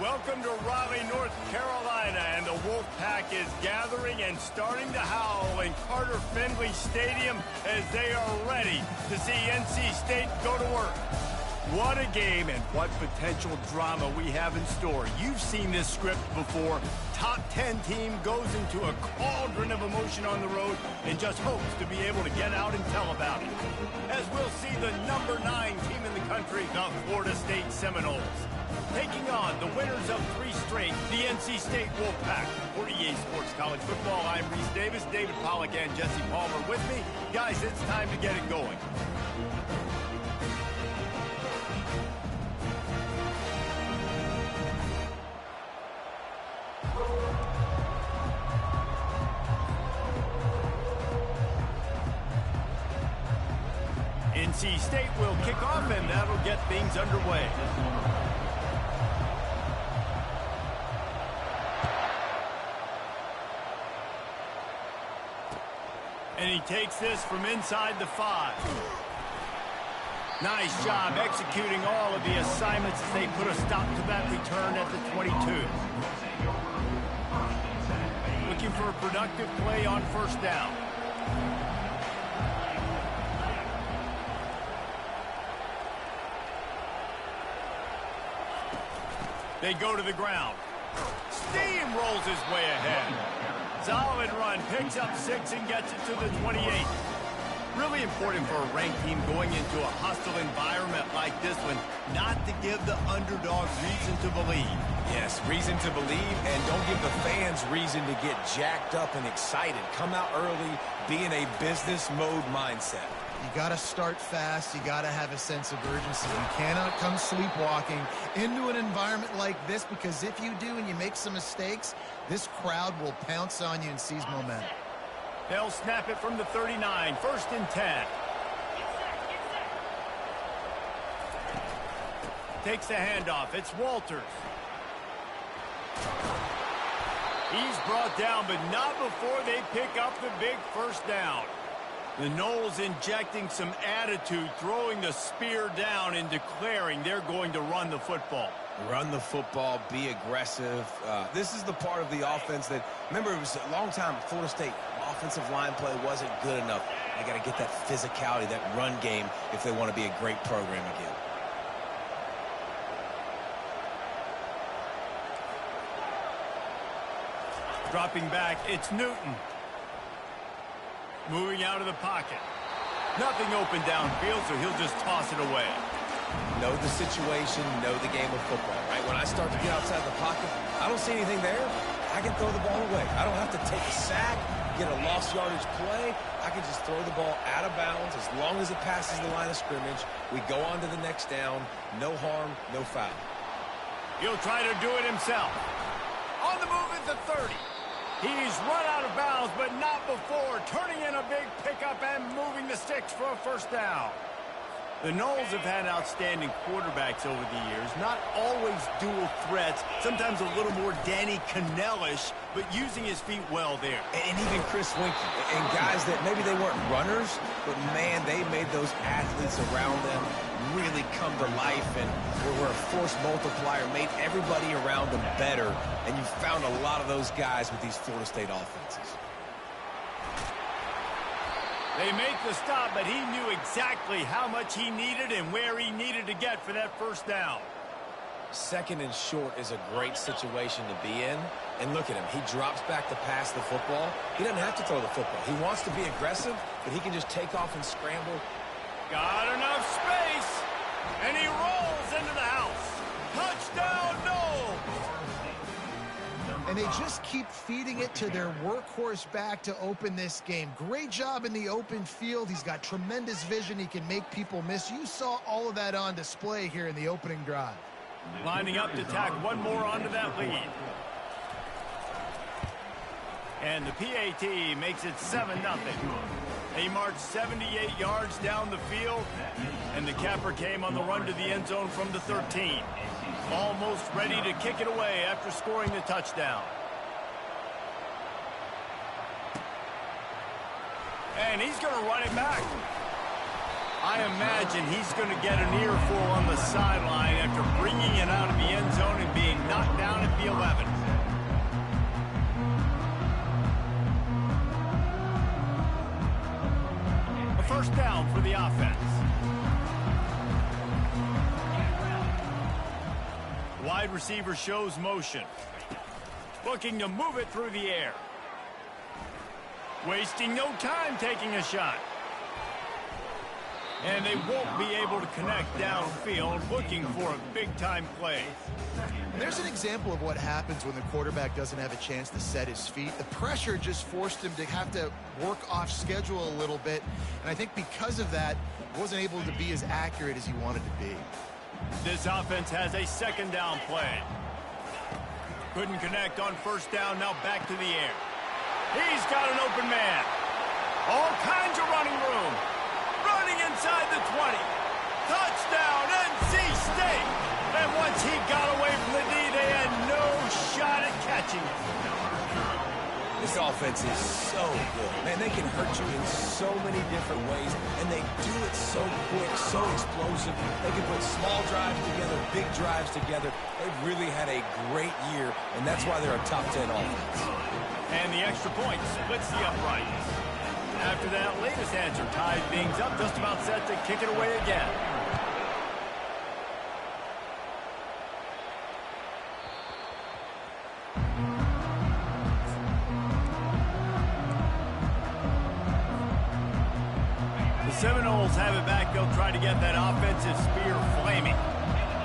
Welcome to Raleigh, North Carolina, and the Wolfpack is gathering and starting to howl in Carter Finley Stadium as they are ready to see NC State go to work. What a game and what potential drama we have in store. You've seen this script before. Top 10 team goes into a cauldron of emotion on the road and just hopes to be able to get out and tell about it. As we'll see the number 9 team in the country, the Florida State Seminoles, taking on the winners of 3 straight, the NC State Wolfpack. For EA Sports College Football, I'm Reese Davis, David Pollack, and Jesse Palmer with me. Guys, it's time to get it going. NC State will kick off, and that'll get things underway. And he takes this from inside the 5. Nice job executing all of the assignments as they put a stop to that return at the 22. Looking for a productive play on first down. They go to the ground. Steamrolls his way ahead. Solid run, picks up 6 and gets it to the 28. Really important for a ranked team going into a hostile environment like this one, not to give the underdog reason to believe. Yes, reason to believe, and don't give the fans reason to get jacked up and excited. Come out early, be in a business mode mindset. You got to start fast. You got to have a sense of urgency. You cannot come sleepwalking into an environment like this, because if you do and you make some mistakes, this crowd will pounce on you and seize momentum. They'll snap it from the 39, 1st and 10. Takes the handoff. It's Walters. He's brought down, but not before they pick up the big first down. The Noles injecting some attitude, throwing the spear down and declaring they're going to run the football. Run the football, be aggressive. This is the part of the offense that, remember, it was a long time Florida State offensive line play wasn't good enough. They got to get that physicality, that run game, if they want to be a great program again. Dropping back, it's Newton. Moving out of the pocket. Nothing open downfield, so he'll just toss it away. Know the situation, know the game of football, right? When I start to get outside the pocket, I don't see anything there. I can throw the ball away. I don't have to take a sack, get a lost yardage play. I can just throw the ball out of bounds as long as it passes the line of scrimmage. We go on to the next down. No harm, no foul. He'll try to do it himself. On the move at the 30. He's run out of bounds, but not before turning in a big pickup and moving the sticks for a first down. The Noles have had outstanding quarterbacks over the years, not always dual threats, sometimes a little more Danny Cannell-ish, but using his feet well there. And even Chris Winkie, and guys that maybe they weren't runners, but man, they made those athletes around them really come to life, and were a force multiplier, made everybody around them better, and you found a lot of those guys with these Florida State offenses. They make the stop, but he knew exactly how much he needed and where he needed to get for that first down. 2nd and short is a great situation to be in. And look at him. He drops back to pass the football. He doesn't have to throw the football. He wants to be aggressive, but he can just take off and scramble. Got enough space, and he rolls into the house. Touchdown, Noles! And they just keep feeding it to their workhorse back to open this game. Great job in the open field. He's got tremendous vision. He can make people miss. You saw all of that on display here in the opening drive. Lining up to tack one more onto that lead. And the PAT makes it 7-0. They marched 78 yards down the field, and the capper came on the run to the end zone from the 13. Almost ready to kick it away after scoring the touchdown. And he's going to run it back. I imagine he's going to get an earful on the sideline after bringing it out of the end zone and being knocked down at the 11. A first down for the offense. Wide receiver shows motion. Looking to move it through the air. Wasting no time taking a shot. And they won't be able to connect downfield, looking for a big-time play. There's an example of what happens when the quarterback doesn't have a chance to set his feet. The pressure just forced him to have to work off schedule a little bit. And I think because of that, he wasn't able to be as accurate as he wanted to be. This offense has a second down play. Couldn't connect on first down, now back to the air. He's got an open man. All kinds of running room. Running inside the 20. Touchdown, NC State. And once he got away from the D, they had no shot at catching him. This offense is so good. Man, they can hurt you in so many different ways, and they do it so quick, so explosive. They can put small drives together, big drives together. They've really had a great year, and that's why they're a top 10 offense. And the extra point splits the uprights. After that latest answer tied things up, just about set to kick it away again. The Seminoles have it back. They'll try to get that offensive spear flaming.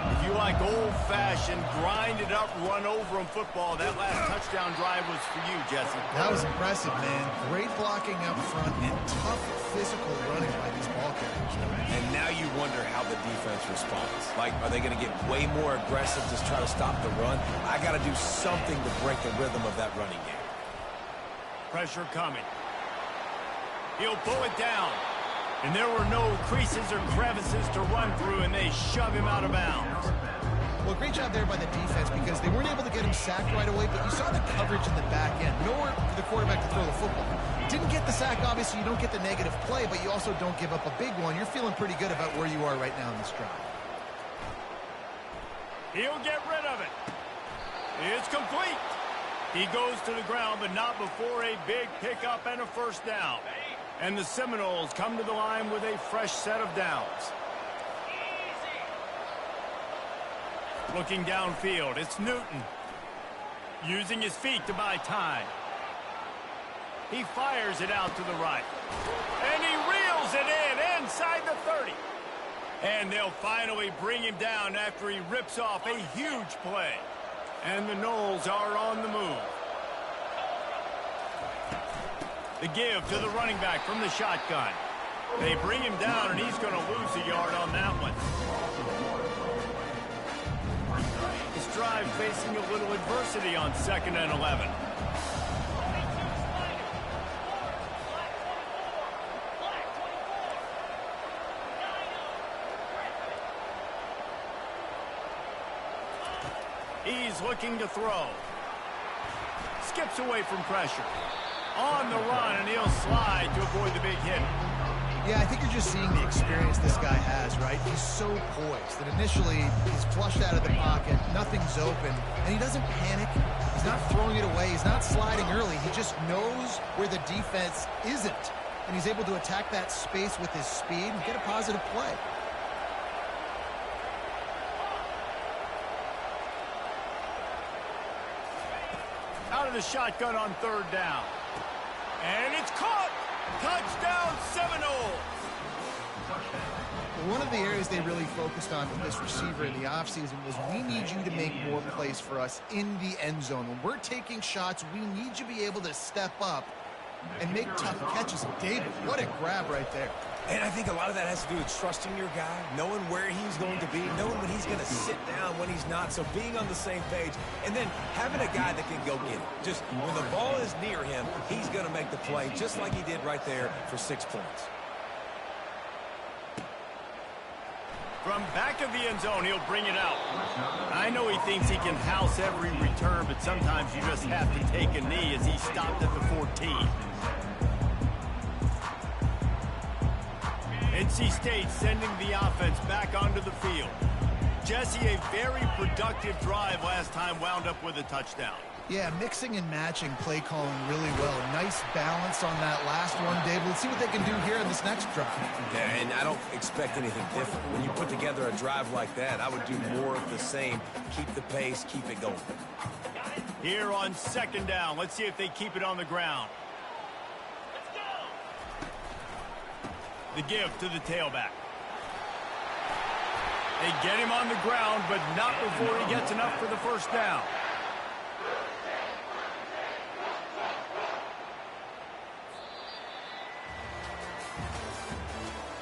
If you like old-fashioned, grind-it-up, run-over-'em football, that last touchdown drive was for you, Jesse. That was impressive, man. Great blocking up front and tough physical running by these ball carriers. And now you wonder how the defense responds. Like, are they going to get way more aggressive, just try to stop the run? I got to do something to break the rhythm of that running game. Pressure coming. He'll pull it down. And there were no creases or crevices to run through, and they shove him out of bounds. Well, great job there by the defense because they weren't able to get him sacked right away, but you saw the coverage in the back end. Nowhere for the quarterback to throw the football. Didn't get the sack, obviously. You don't get the negative play, but you also don't give up a big one. You're feeling pretty good about where you are right now in this drive. He'll get rid of it. It's complete. He goes to the ground, but not before a big pickup and a first down. And the Seminoles come to the line with a fresh set of downs. Looking downfield, it's Newton. Using his feet to buy time. He fires it out to the right. And he reels it in inside the 30. And they'll finally bring him down after he rips off a huge play. And the Noles are on the move. The give to the running back from the shotgun. They bring him down, and he's going to lose a yard on that one. His drive facing a little adversity on 2nd and 11. He's looking to throw. Skips away from pressure. On the run, and he'll slide to avoid the big hit. Yeah, I think you're just seeing the experience this guy has, right? He's so poised that initially he's flushed out of the pocket, nothing's open, and he doesn't panic. He's not throwing it away. He's not sliding early. He just knows where the defense isn't, and he's able to attack that space with his speed and get a positive play. Out of the shotgun on 3rd down. And it's caught! Touchdown, Seminoles! One of the areas they really focused on with this receiver in the offseason was we need you to make more plays for us in the end zone. When we're taking shots, we need you to be able to step up and make tough catches. And David, what a grab right there. And I think a lot of that has to do with trusting your guy, knowing where he's going to be, knowing when he's going to sit down, when he's not, so being on the same page, and then having a guy that can go get it. Just when the ball is near him, he's going to make the play, just like he did right there for 6 points. From back of the end zone, he'll bring it out. I know he thinks he can house every return, but sometimes you just have to take a knee as he stopped at the 14. And NC State sending the offense back onto the field. Jesse, a very productive drive last time wound up with a touchdown. Yeah, mixing and matching play calling really well. Nice balance on that last one, Dave. Let's see what they can do here in this next drive. Yeah, and I don't expect anything different. When you put together a drive like that, I would do more of the same. Keep the pace, keep it going. Here on second down, let's see if they keep it on the ground. The give to the tailback. They get him on the ground, but not before he gets enough for the first down.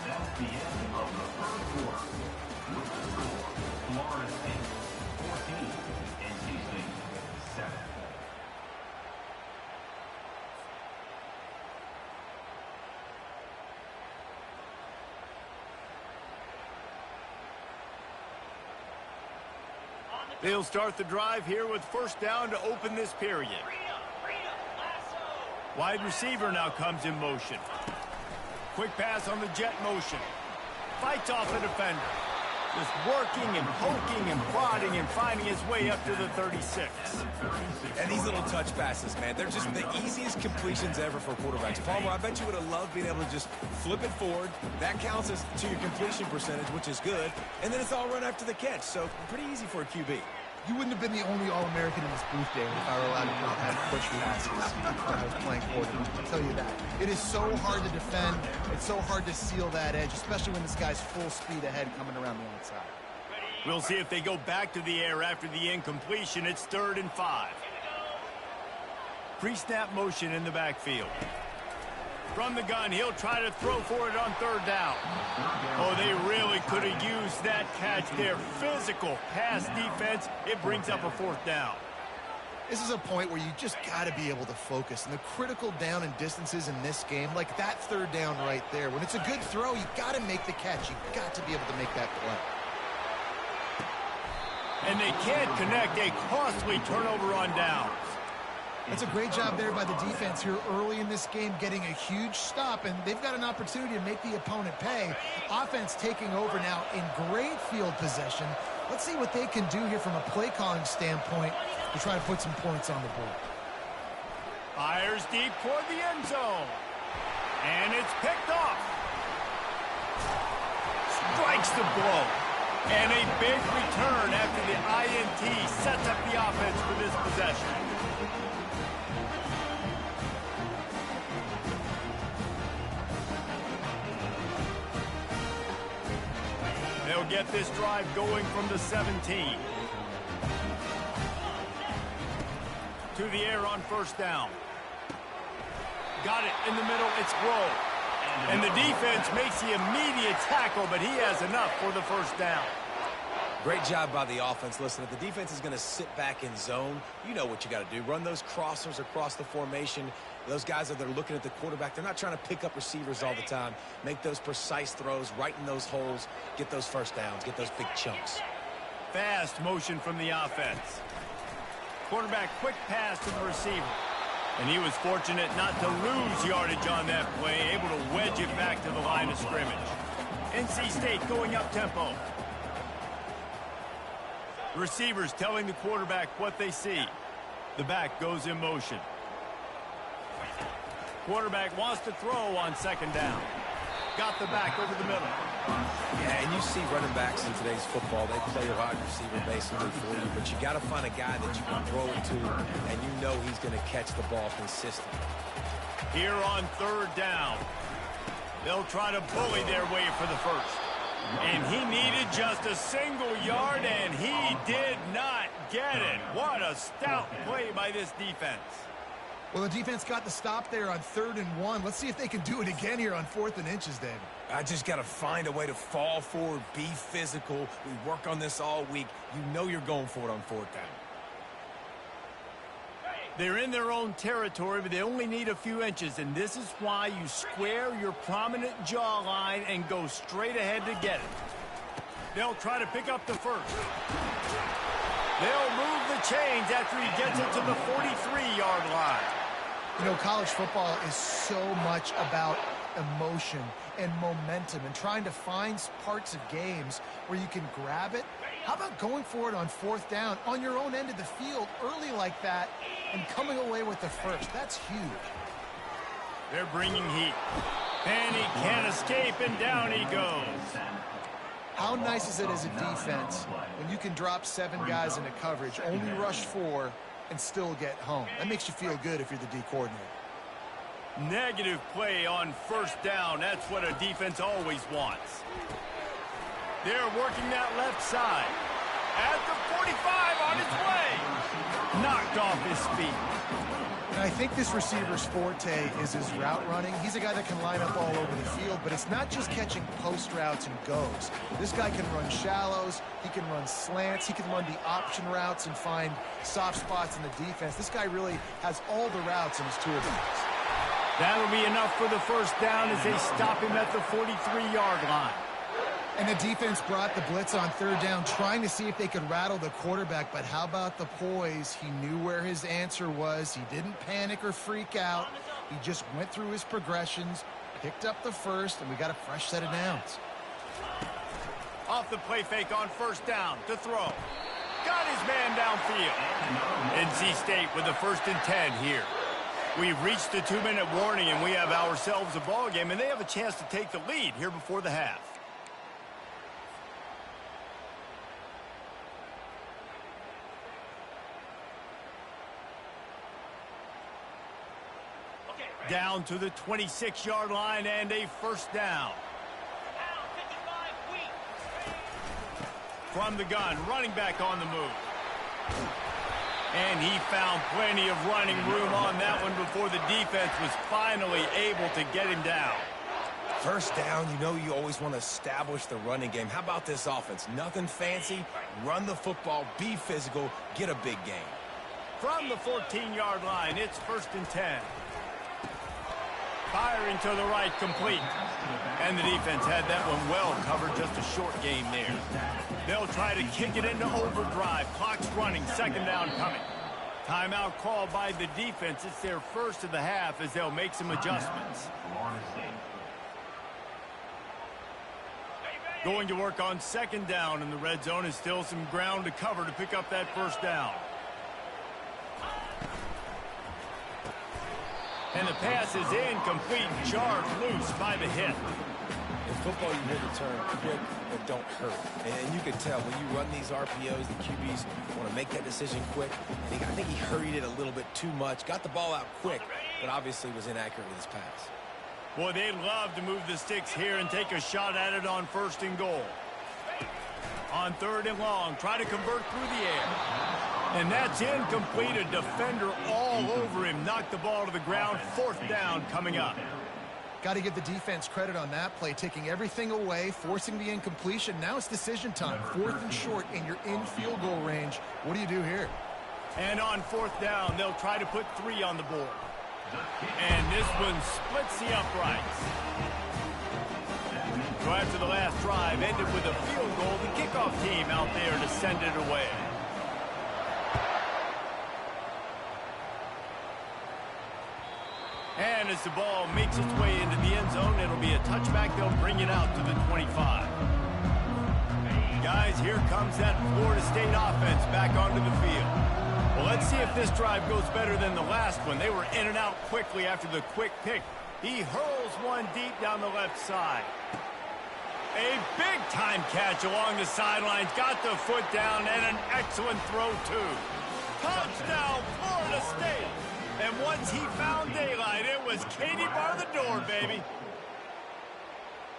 That's the end of the first quarter. With the score, Florida State 14, NC State 7. They'll start the drive here with first down to open this period. Wide receiver now comes in motion. Quick pass on the jet motion. Fights off the defender. Just working and poking and prodding and finding his way up to the 36. And these little touch passes, man, they're just the easiest completions ever for quarterbacks. Palmer, I bet you would have loved being able to just flip it forward. That counts as to your completion percentage, which is good. And then it's all run after the catch, so pretty easy for a QB. You wouldn't have been the only All-American in this booth, David, if I were allowed to drop that push passes when I was playing quarterback. I'll tell you that. It is so hard to defend. It's so hard to seal that edge, especially when this guy's full speed ahead coming around the outside. We'll see if they go back to the air after the incompletion. It's 3rd and 5. Pre-snap motion in the backfield. From the gun, he'll try to throw for it on 3rd down. Oh, they really could have used that catch there. Physical pass defense. It brings up a 4th down. This is a point where you just got to be able to focus. And the critical down and distances in this game, like that 3rd down right there, when it's a good throw, you got to make the catch. You got to be able to make that play. And they can't connect. A costly turnover on downs. That's a great job there by the defense here early in this game, getting a huge stop, and they've got an opportunity to make the opponent pay. Offense taking over now in great field possession. Let's see what they can do here from a play calling standpoint to try to put some points on the board. Fires deep toward the end zone. And it's picked off. Strikes the blow. And a big return after the INT sets up the offense for this possession. They'll get this drive going from the 17. To the air on first down. Got it in the middle. It's Rowe. And the defense makes the immediate tackle, but he has enough for the first down. Great job by the offense. Listen, if the defense is going to sit back in zone, you know what you got to do. Run those crossers across the formation. Those guys that are looking at the quarterback, they're not trying to pick up receivers all the time. Make those precise throws, right in those holes, get those first downs, get those big chunks. Fast motion from the offense. Quarterback quick pass to the receiver. And he was fortunate not to lose yardage on that play, able to wedge it back to the line of scrimmage. NC State going up tempo. Receivers telling the quarterback what they see. The back goes in motion. Quarterback wants to throw on second down. Got the back over the middle. Yeah, and you see running backs in today's football, they play a wide receiver basically for you, but you got to find a guy that you can throw it to, and you know he's going to catch the ball consistently. Here on third down, they'll try to bully their way for the first. And he needed just a single yard, and he did not get it. What a stout play by this defense. Well, the defense got the stop there on 3rd and 1. Let's see if they can do it again here on 4th and inches, David. I just got to find a way to fall forward, be physical. We work on this all week. You know you're going for it on 4th down. They're in their own territory, but they only need a few inches, and this is why you square your prominent jawline and go straight ahead to get it. They'll try to pick up the first. They'll move the chains after he gets it to the 43-yard line. You know, college football is so much about emotion and momentum and trying to find parts of games where you can grab it. How about going for it on 4th down on your own end of the field early like that and coming away with the first? That's huge. They're bringing heat. And he can't escape, and down he goes. How nice is it as a defense when you can drop 7 guys into coverage, only rush 4, and still get home? That makes you feel good if you're the D coordinator. Negative play on 1st down. That's what a defense always wants. They're working that left side. At the 45, on his way. Knocked off his feet. And I think this receiver's forte is his route running. He's a guy that can line up all over the field, but it's not just catching post routes and goes. This guy can run shallows, he can run slants, he can run the option routes and find soft spots in the defense. This guy really has all the routes in his toolbox. That'll be enough for the 1st down as they stop him at the 43-yard line. And the defense brought the blitz on 3rd down, trying to see if they could rattle the quarterback. But how about the poise? He knew where his answer was. He didn't panic or freak out. He just went through his progressions, picked up the first, and we got a fresh set of downs. Off the play fake on 1st down to throw. Got his man downfield. NC State with the 1st and 10 here. We've reached the 2-minute warning, and we have ourselves a ball game, and they have a chance to take the lead here before the half. Down to the 26-yard line and a 1st down. From the gun, running back on the move. And he found plenty of running room on that one before the defense was finally able to get him down. 1st down, you know you always want to establish the running game. How about this offense? Nothing fancy. Run the football, be physical, get a big gain. From the 14-yard line, it's 1st and 10. Firing to the right, complete. And the defense had that one well covered, just a short game there. They'll try to kick it into overdrive. Clock's running, 2nd down coming. Timeout called by the defense. It's their first of the half as they'll make some adjustments. Going to work on 2nd down, and the red zone is still some ground to cover to pick up that 1st down. And the pass is incomplete, jarred loose by the hit. In football, you hear the term quick but don't hurt. And you can tell when you run these RPOs, the QBs want to make that decision quick. I think he hurried it a little bit too much, got the ball out quick, but obviously was inaccurate with his pass. Boy, they'd love to move the sticks here and take a shot at it on 1st and goal. On 3rd and long, try to convert through the air. And that's incomplete. A defender all over him. Knocked the ball to the ground. 4th down coming up. Got to give the defense credit on that play, taking everything away, forcing the incompletion. Now it's decision time. 4th and short, and you're in field goal range. What do you do here? And on 4th down, they'll try to put 3 on the board. And this one splits the uprights. So after the last drive ended with a field goal, the kickoff team out there to send it away. And as the ball makes its way into the end zone, it'll be a touchback. They'll bring it out to the 25. Guys, here comes that Florida State offense back onto the field. Well, let's see if this drive goes better than the last one. They were in and out quickly after the quick pick. He hurls one deep down the left side. A big-time catch along the sidelines. Got the foot down and an excellent throw, too. Touchdown, Florida State. And once he found daylight, it was Katie bar the door, baby.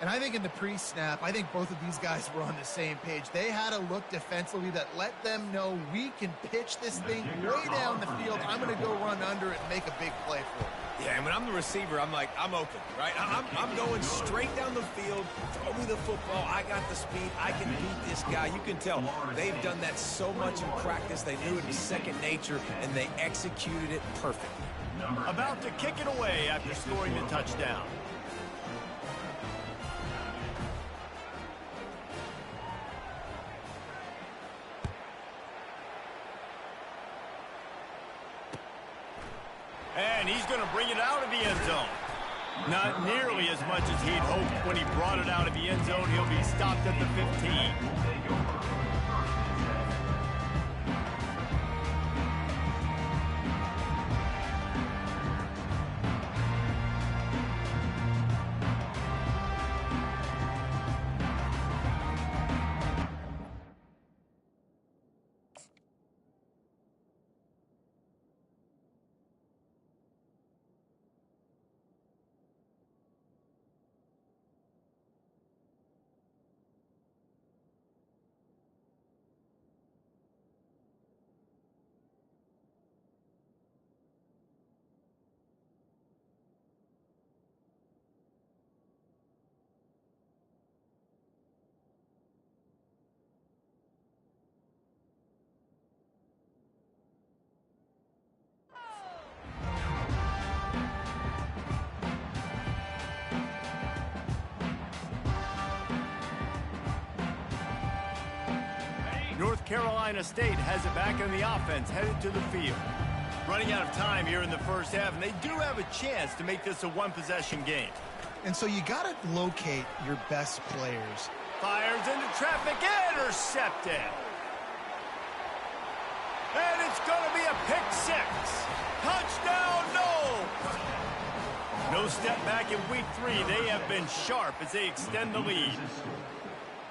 And I think in the pre-snap, I think both of these guys were on the same page. They had a look defensively that let them know we can pitch this thing way down the field. I'm going to go run under it and make a big play for it. Yeah, and when I'm the receiver, I'm like, I'm open, right? I'm going straight down the field. Throw me the football. I got the speed. I can beat this guy. You can tell they've done that so much in practice. They knew it was second nature, and they executed it perfectly. About to kick it away after scoring the touchdown. And he's going to bring it out of the end zone. Not nearly as much as he'd hoped when he brought it out of the end zone. He'll be stopped at the 15. North Carolina State has it back in the offense, headed to the field. Running out of time here in the first half, and they do have a chance to make this a one-possession game. And so you got to locate your best players. Fires into traffic, intercepted. And it's going to be a pick six. Touchdown, no! No step back in week 3. They have been sharp as they extend the lead.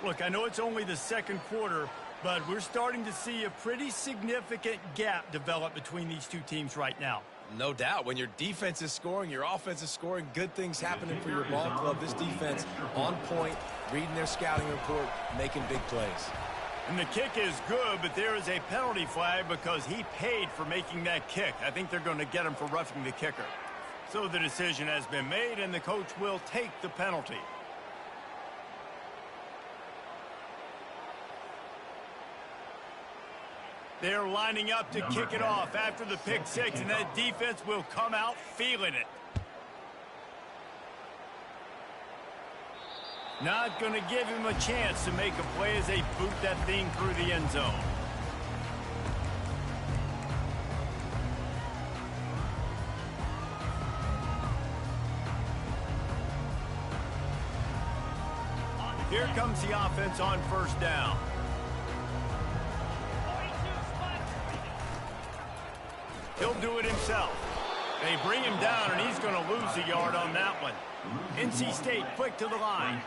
Look, I know it's only the second quarter, but we're starting to see a pretty significant gap develop between these two teams right now. No doubt. When your defense is scoring, your offense is scoring, good things happening for your ball club. This defense on point, reading their scouting report, making big plays. And the kick is good, but there is a penalty flag because he paid for making that kick. I think they're going to get him for roughing the kicker. So the decision has been made, and the coach will take the penalty. They're lining up to kick it off after the pick six, and that defense will come out feeling it. Not going to give him a chance to make a play as they boot that thing through the end zone. Here comes the offense on first down. He'll do it himself. They bring him down, and he's going to lose a yard on that one. NC State quick to the line.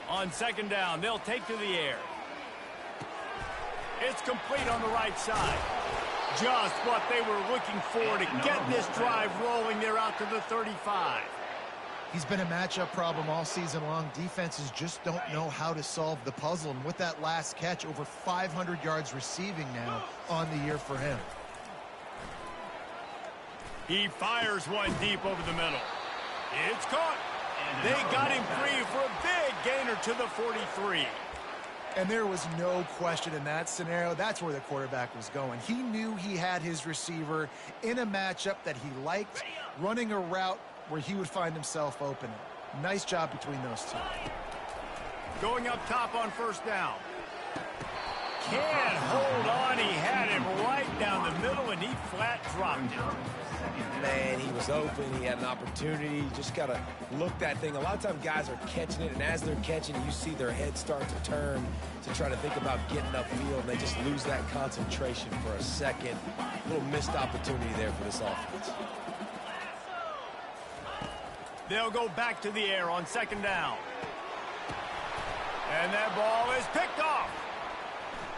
On second down, they'll take to the air. It's complete on the right side. Just what they were looking for to get this drive rolling. They're out to the 35. He's been a matchup problem all season long. Defenses just don't know how to solve the puzzle. And with that last catch, over 500 yards receiving now on the year for him. He fires one deep over the middle. It's caught. They got him free for a big gainer to the 43. And there was no question in that scenario. That's where the quarterback was going. He knew he had his receiver in a matchup that he liked, running a route where he would find himself open. Nice job between those two. Going up top on first down. Can't hold on. He had him right down the middle, and he flat dropped him. Man, he was open. He had an opportunity. You just got to look that thing. A lot of times guys are catching it, and as they're catching it, you see their head start to turn to try to think about getting upfield, and they just lose that concentration for a second. A little missed opportunity there for this offense. They'll go back to the air on second down. And that ball is picked off.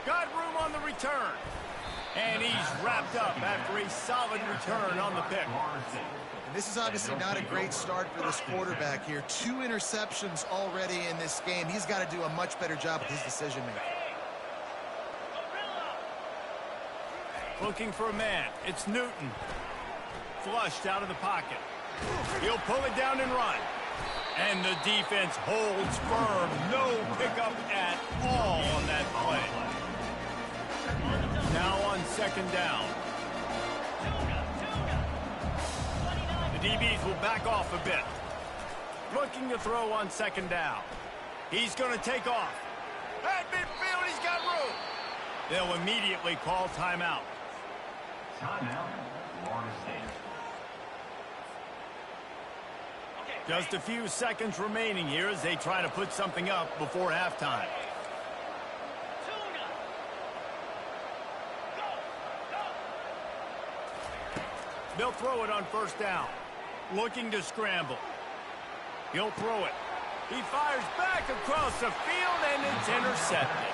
Got room on the return. And he's wrapped up after a solid return on the pick. And this is obviously not a great start for this quarterback here. 2 interceptions already in this game. He's got to do a much better job with his decision-making. Looking for a man. It's Newton. Flushed out of the pocket. He'll pull it down and run. And the defense holds firm. No pickup at all on that play. Now on second down. The DBs will back off a bit. Looking to throw on second down. He's going to take off. At midfield, he's got room. They'll immediately call timeout. Timeout, Florida State. Just a few seconds remaining here as they try to put something up before halftime. They'll throw it on first down. Looking to scramble. He'll throw it. He fires back across the field, and it's intercepted.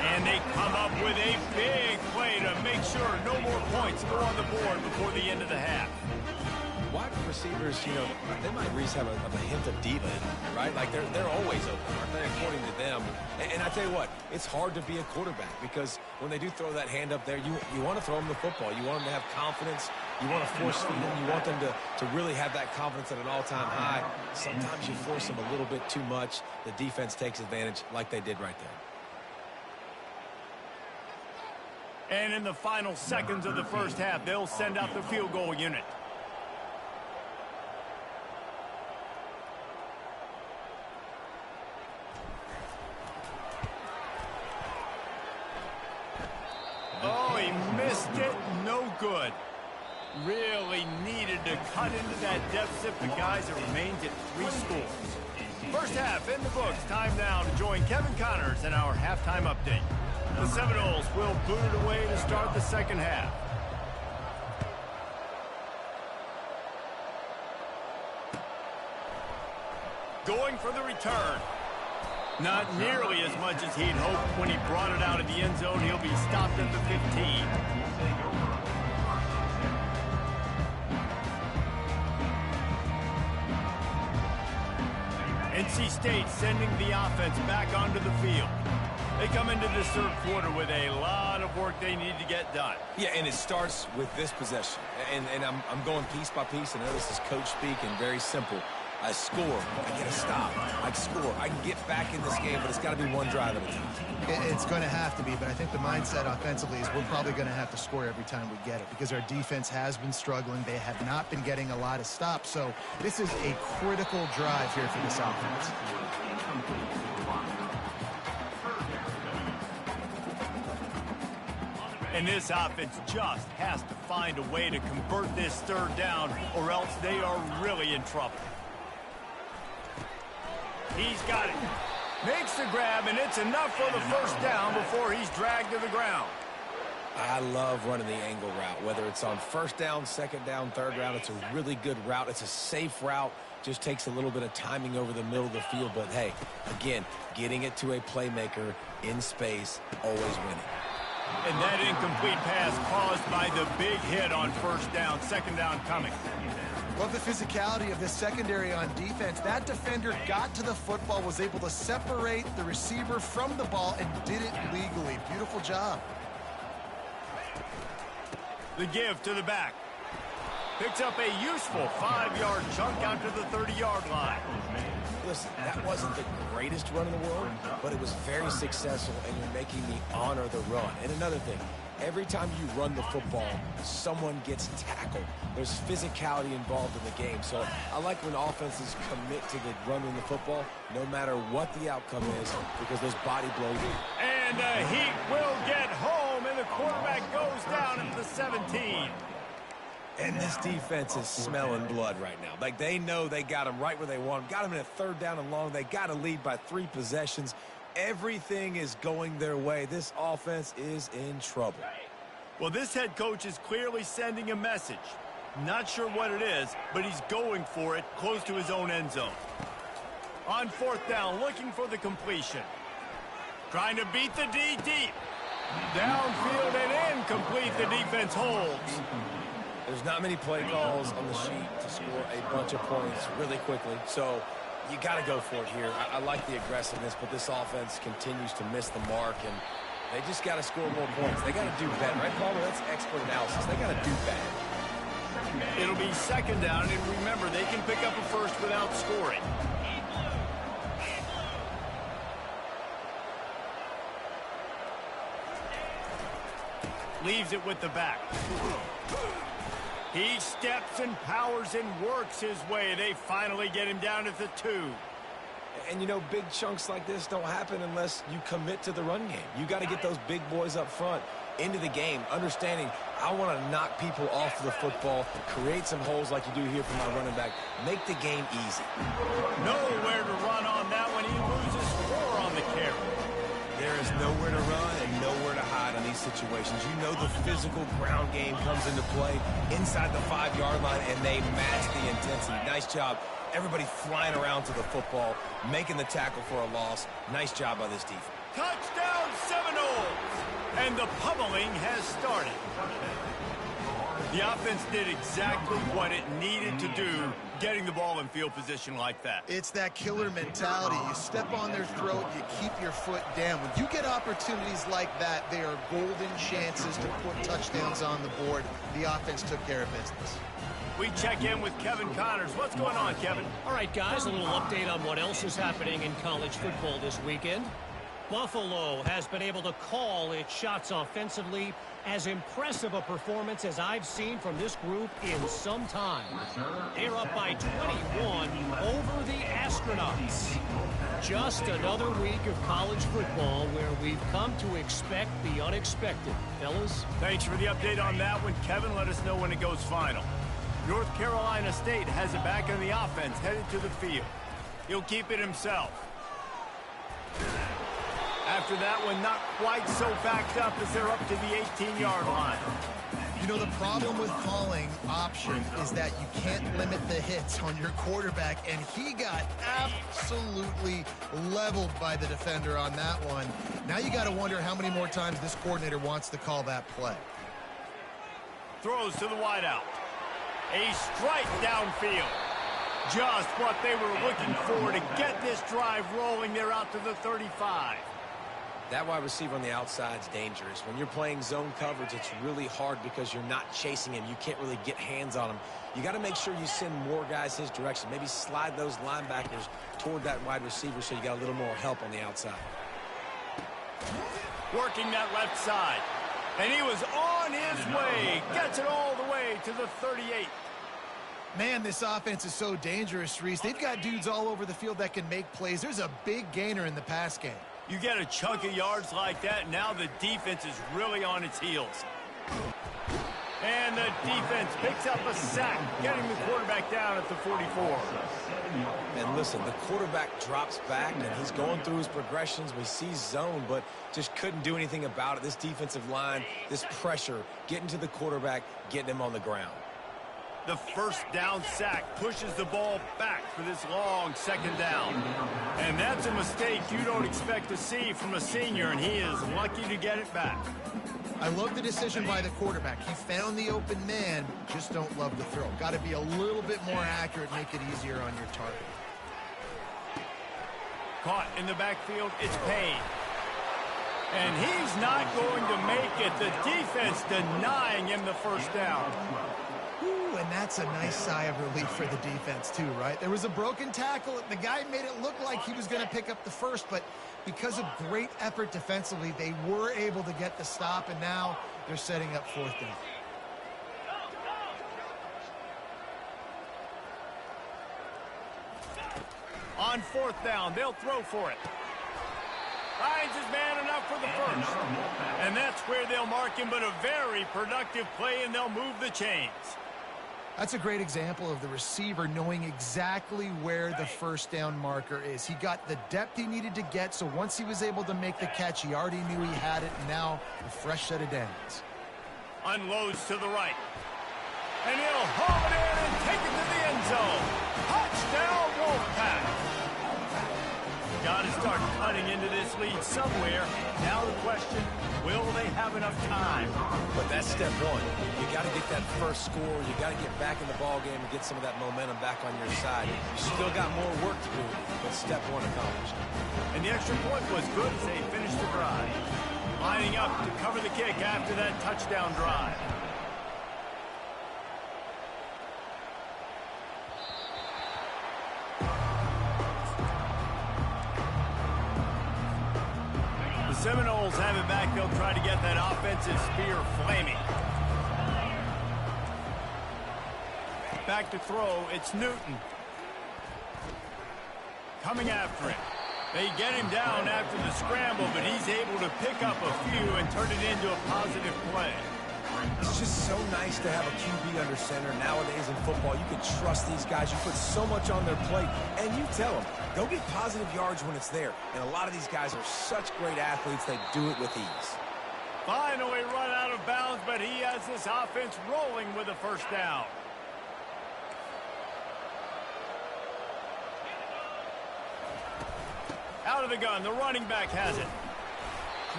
And they come up with a big play to make sure no more points go on the board before the end of the half. Wide receivers, you know, they might at least have a hint of diva in them, right? Like, they're always open, aren't they, according to them? And I tell you what, it's hard to be a quarterback because when they do throw that hand up there, you want to throw them the football. You want them to have confidence. You want to force feed them. You want them to really have that confidence at an all-time high. Sometimes you force them a little bit too much. The defense takes advantage like they did right there. And in the final seconds of the first half, they'll send out the field goal unit. Oh, he missed it. No good. Really needed to cut into that deficit. The guys, it remains at 3 scores. First half in the books. Time now to join Kevin Connors in our halftime update. The Seminoles will boot it away to start the second half. Going for the return. Not nearly as much as he'd hoped when he brought it out of the end zone. He'll be stopped at the 15. NC State sending the offense back onto the field. They come into this third quarter with a lot of work they need to get done. Yeah, and it starts with this possession. And I'm going piece by piece. I know this is coach speak and very simple. I score, I get a stop. I score, I can get back in this game, but it's got to be one drive at a time. It's going to have to be, but I think the mindset offensively is we're probably going to have to score every time we get it because our defense has been struggling. They have not been getting a lot of stops, so this is a critical drive here for this offense. And this offense just has to find a way to convert this third down, or else they are really in trouble. He's got it. Makes the grab, and it's enough for the first down before he's dragged to the ground. I love running the angle route, whether it's on first down, second down, third down. It's a really good route. It's a safe route. Just takes a little bit of timing over the middle of the field. But, hey, again, getting it to a playmaker in space, always winning. And that incomplete pass caused by the big hit on first down. Second down coming. Love the physicality of this secondary on defense. That defender got to the football, was able to separate the receiver from the ball, and did it legally. Beautiful job. The give to the back. Picks up a useful 5-yard chunk out to the 30-yard line. Listen, that wasn't the greatest run in the world, but it was very successful, and you're making me honor the run. And another thing, every time you run the football, someone gets tackled. There's physicality involved in the game. So I like when offenses commit to the running the football, no matter what the outcome is, because those body blows. And the Heat will get home, and the quarterback goes down at the 17. And this defense is smelling blood right now. Like, they know they got him right where they want him. Got him in a third down and long. They got to lead by 3 possessions. Everything is going their way. This offense is in trouble. Well, this head coach is clearly sending a message. Not sure what it is, but he's going for it close to his own end zone. On fourth down, looking for the completion. Trying to beat the D deep. Downfield and incomplete. The defense holds. There's not many play calls on the sheet to score a bunch of points really quickly, so you got to go for it here. I like the aggressiveness, but this offense continues to miss the mark, and they just got to score more points. They got to do better, right, Palmer? That's expert analysis. They got to do better. It'll be second down, and remember, they can pick up a first without scoring. Leaves it with the back. He steps and powers and works his way. They finally get him down at the 2. And, you know, big chunks like this don't happen unless you commit to the run game. You got to get those big boys up front. into the game, understanding I want to knock people off the football, create some holes like you do here for my running back, make the game easy. Nowhere to run on that one. He loses 4 on the carry. There is nowhere to run and nowhere to hide on these situations. You know the physical ground game comes into play inside the 5-yard line, and they match the intensity. Nice job. Everybody flying around to the football, making the tackle for a loss. Nice job by this defense. Touchdown Seminoles! And the pummeling has started. The offense did exactly what it needed to do, getting the ball in field position like that. It's that killer mentality. You step on their throat, you keep your foot down. When you get opportunities like that, they are golden chances to put touchdowns on the board. The offense took care of business. We check in with Kevin Connors. What's going on, Kevin? All right, guys, a little update on what else is happening in college football this weekend. Buffalo has been able to call its shots offensively. As impressive a performance as I've seen from this group in some time. They're up by 21 over the Astronauts. Just another week of college football where we've come to expect the unexpected. Fellas? Thanks for the update on that one, Kevin. Let us know when it goes final. North Carolina State has it back on the offense, headed to the field. He'll keep it himself. After that one, not quite so backed up as they're up to the 18-yard line. You know, the problem with calling option is that you can't limit the hits on your quarterback, and he got absolutely leveled by the defender on that one. Now you got to wonder how many more times this coordinator wants to call that play. Throws to the wideout. A strike downfield. Just what they were looking for to get this drive rolling. They're out to the 35. That wide receiver on the outside is dangerous. When you're playing zone coverage, it's really hard because you're not chasing him. You can't really get hands on him. You got to make sure you send more guys his direction. Maybe slide those linebackers toward that wide receiver so you got a little more help on the outside. Working that left side. And he was on his way. Gets it all the way to the 38. Man, this offense is so dangerous, Reese. They've got dudes all over the field that can make plays. There's a big gainer in the pass game. You get a chunk of yards like that, now the defense is really on its heels. And the defense picks up a sack, getting the quarterback down at the 44. And listen, the quarterback drops back, and he's going through his progressions. We see zone, but just couldn't do anything about it. This defensive line, this pressure, getting to the quarterback, getting him on the ground. The first down sack pushes the ball back for this long second down. And that's a mistake you don't expect to see from a senior, and he is lucky to get it back. I love the decision by the quarterback. He found the open man, just don't love the throw. Got to be a little bit more accurate, make it easier on your target. Caught in the backfield, it's Payne. And he's not going to make it. The defense denying him the first down. Ooh, and that's a nice sigh of relief for the defense too, right? There was a broken tackle. The guy made it look like he was going to pick up the first, but because of great effort defensively, they were able to get the stop, and now they're setting up fourth down. On fourth down, they'll throw for it. Finds his man enough for the first. And that's where they'll mark him, but a very productive play, and they'll move the chains. That's a great example of the receiver knowing exactly where the first down marker is. He got the depth he needed to get, so once he was able to make the catch, he already knew he had it, and now a fresh set of downs. Unloads to the right. And he'll haul it in and take it to the end zone. Touchdown, Wolfpack. Got to start cutting into this lead somewhere. Now the question, will they have enough time? But that's step one. You got to get that first score. You got to get back in the ball game and get some of that momentum back on your side. You still got more work to do, but step one accomplished. And the extra point was good as they finished the drive. Lining up to cover the kick after that touchdown drive. Seminoles have it back. They'll try to get that offensive spear flaming. Back to throw. It's Newton. Coming after him. They get him down after the scramble, but he's able to pick up a few and turn it into a positive play. It's just so nice to have a QB under center. Nowadays in football, you can trust these guys. You put so much on their plate, and you tell them, go get positive yards when it's there. And a lot of these guys are such great athletes, they do it with ease. Finally run out of bounds, but he has this offense rolling with a first down. Out of the gun, the running back has it.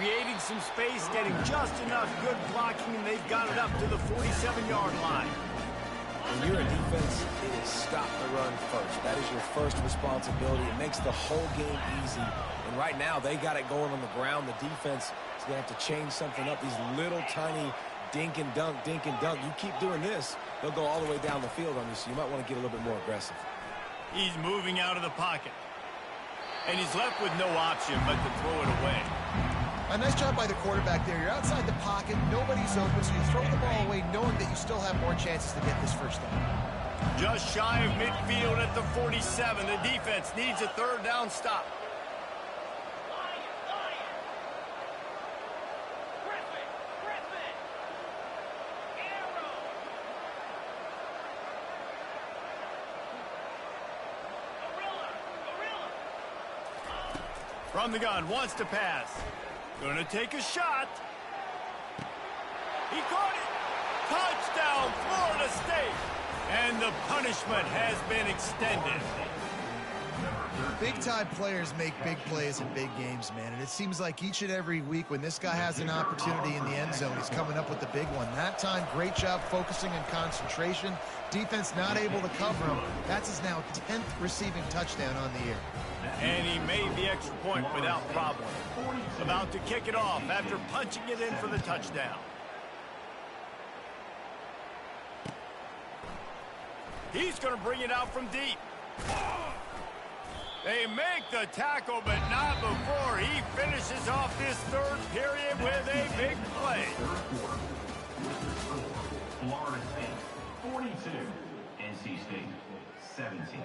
Creating some space, getting just enough good blocking, and they've got it up to the 47-yard line. When you're a defense, it is stop the run first. That is your first responsibility. It makes the whole game easy. And right now, they got it going on the ground. The defense is going to have to change something up. These little tiny dink and dunk, dink and dunk. You keep doing this, they'll go all the way down the field on you, so you might want to get a little bit more aggressive. He's moving out of the pocket. And he's left with no option but to throw it away. A nice job by the quarterback there. You're outside the pocket, nobody's open, so you throw the ball away knowing that you still have more chances to get this first down. Just shy of midfield at the 47. The defense needs a third down stop. From the gun, wants to pass. Gonna take a shot. He caught it. Touchdown, Florida State. And the punishment has been extended. Big-time players make big plays in big games, man. And it seems like each and every week when this guy has an opportunity in the end zone, he's coming up with the big one. That time, great job focusing and concentration. Defense not able to cover him. That's his now 10th receiving touchdown on the year. And he made the extra point without problem. About to kick it off after punching it in for the touchdown. He's going to bring it out from deep. They make the tackle, but not before he finishes off this third period with a big play. Florida State 42, NC State 17.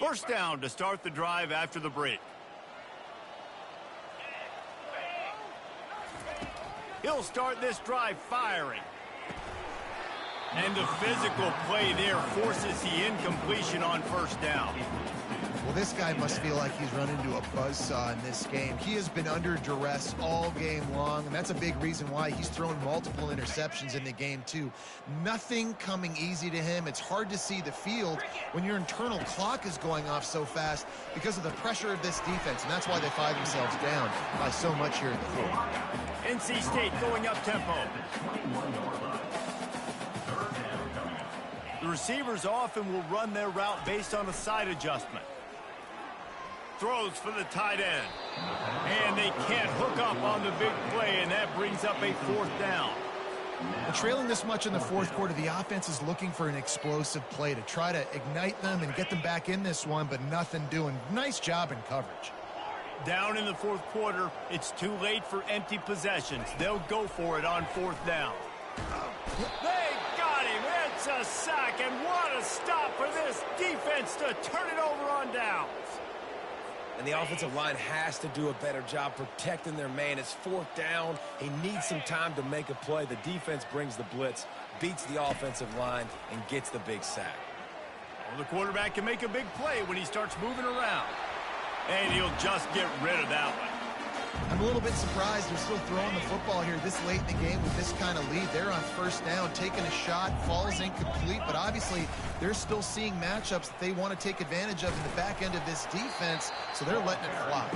First down to start the drive after the break. He'll start this drive firing. And the physical play there forces the incompletion on first down. Well, this guy must feel like he's run into a buzzsaw in this game. He has been under duress all game long, and that's a big reason why he's thrown multiple interceptions in the game, too. Nothing coming easy to him. It's hard to see the field when your internal clock is going off so fast because of the pressure of this defense, and that's why they find themselves down by so much here in the fourth. NC State going up tempo. The receivers often will run their route based on a side adjustment. Throws for the tight end. And they can't hook up on the big play, and that brings up a fourth down. Well, trailing this much in the fourth quarter, the offense is looking for an explosive play to try to ignite them and get them back in this one, but nothing doing. Nice job in coverage. Down in the fourth quarter, it's too late for empty possessions. They'll go for it on fourth down. They got him. It's a sack, and what a stop for this defense to turn it over on downs. And the offensive line has to do a better job protecting their man. It's fourth down. He needs some time to make a play. The defense brings the blitz, beats the offensive line, and gets the big sack. Well, the quarterback can make a big play when he starts moving around. And he'll just get rid of that one. I'm a little bit surprised they're still throwing the football here this late in the game with this kind of lead. They're on first down, taking a shot, falls incomplete, but obviously they're still seeing matchups that they want to take advantage of in the back end of this defense, so they're letting it fly.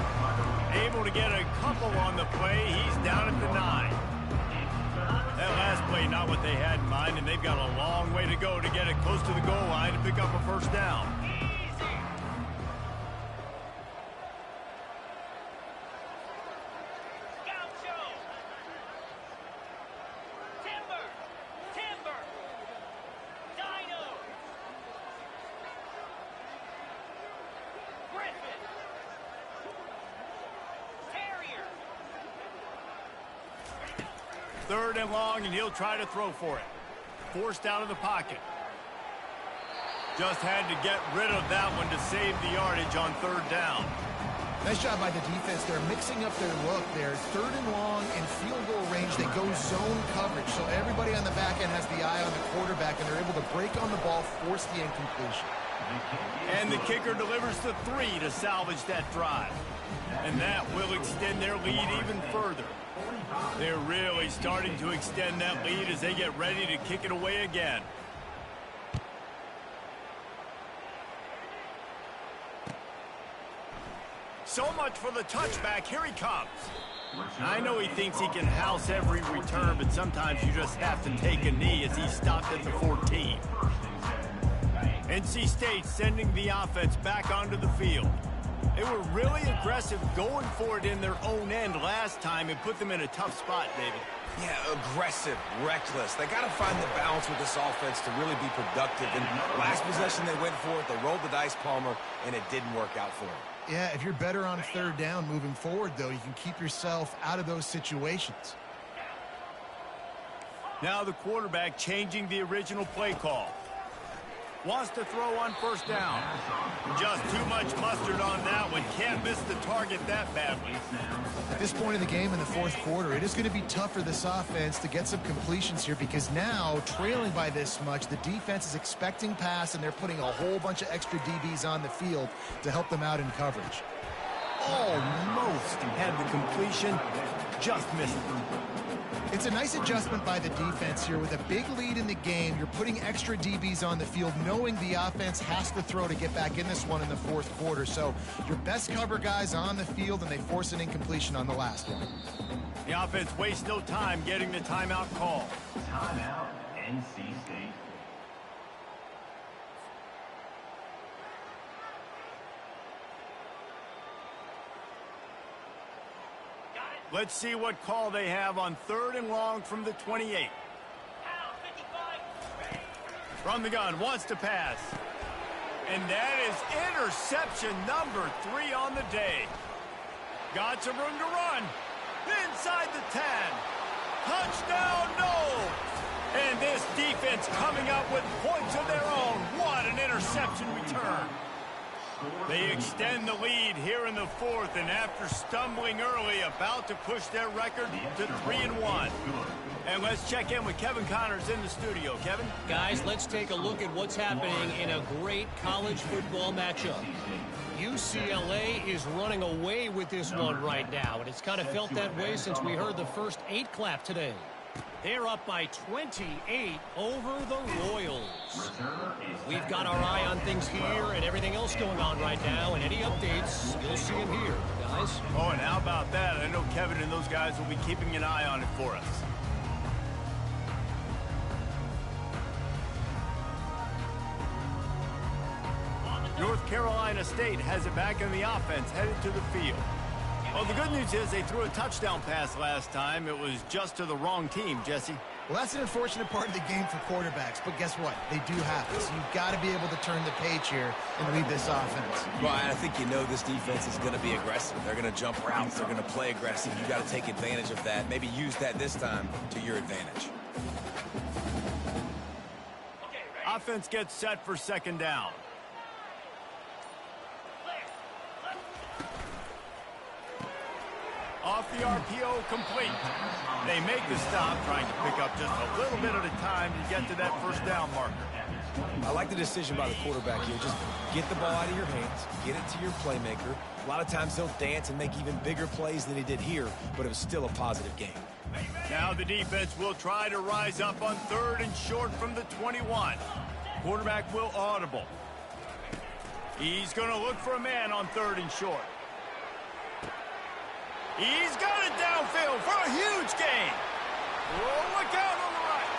Able to get a couple on the play. He's down at the 9. That last play, not what they had in mind, and they've got a long way to go to get it close to the goal line to pick up a first down. 3rd and long, and he'll try to throw for it. Forced out of the pocket. Just had to get rid of that one to save the yardage on 3rd down. Nice job by the defense. They're mixing up their look there. 3rd and long in field goal range. They go zone coverage. So everybody on the back end has the eye on the quarterback, and they're able to break on the ball, force the incompletion. And the kicker delivers the 3 to salvage that drive. And that will extend their lead even further. They're really starting to extend that lead as they get ready to kick it away again. So much for the touchback. Here he comes. I know he thinks he can house every return, but sometimes you just have to take a knee as he stopped at the 14. NC State sending the offense back onto the field. They were really aggressive going for it in their own end last time. It put them in a tough spot, David. Yeah, aggressive, reckless. They got to find the balance with this offense to really be productive. And last possession they went for it, they rolled the dice, Palmer, and it didn't work out for them. Yeah, if you're better on 3rd down moving forward, though, you can keep yourself out of those situations. Now the quarterback changing the original play call. Wants to throw on 1st down. Just too much mustard on that one. Can't miss the target that badly. At this point in the game in the 4th quarter, it is going to be tough for this offense to get some completions here because now, trailing by this much, the defense is expecting pass, and they're putting a whole bunch of extra DBs on the field to help them out in coverage. Almost had the completion. Just missed it. It's a nice adjustment by the defense here. With a big lead in the game, you're putting extra DBs on the field, knowing the offense has to throw to get back in this one in the 4th quarter. So your best cover guys on the field, and they force an incompletion on the last one. The offense wastes no time getting the timeout call. Timeout, NC State. Let's see what call they have on 3rd and long from the 28. From the gun, wants to pass. And that is interception number 3 on the day. Got some room to run. Inside the 10. Touchdown, no! And this defense coming up with points of their own. What an interception return. They extend the lead here in the 4th, and after stumbling early, about to push their record to 3-1. And let's check in with Kevin Connors in the studio. Kevin? Guys, let's take a look at what's happening in a great college football matchup. UCLA is running away with this one right now, and it's kind of felt that way since we heard the first 8 clap today. They're up by 28 over the Royals. We've got our eye on things here and everything else going on right now, and any updates, you'll see them here, guys. Oh, and how about that? I know Kevin and those guys will be keeping an eye on it for us. North Carolina State has it back in the offense, headed to the field. Well, the good news is they threw a touchdown pass last time. It was just to the wrong team, Jesse. Well, that's an unfortunate part of the game for quarterbacks, but guess what? They do happen. So you've got to be able to turn the page here and lead this offense. Well, I think you know this defense is going to be aggressive. They're going to jump routes. They're going to play aggressive. You've got to take advantage of that. Maybe use that this time to your advantage. Offense gets set for 2nd down. Off the RPO, complete. They make the stop, trying to pick up just a little bit at a time to get to that 1st down marker. I like the decision by the quarterback here. Just get the ball out of your hands, get it to your playmaker. A lot of times they'll dance and make even bigger plays than he did here, but it was still a positive game. Now the defense will try to rise up on 3rd and short from the 21. Quarterback will audible. He's going to look for a man on 3rd and short. He's got it downfield for a huge gain. Oh, look out on the right.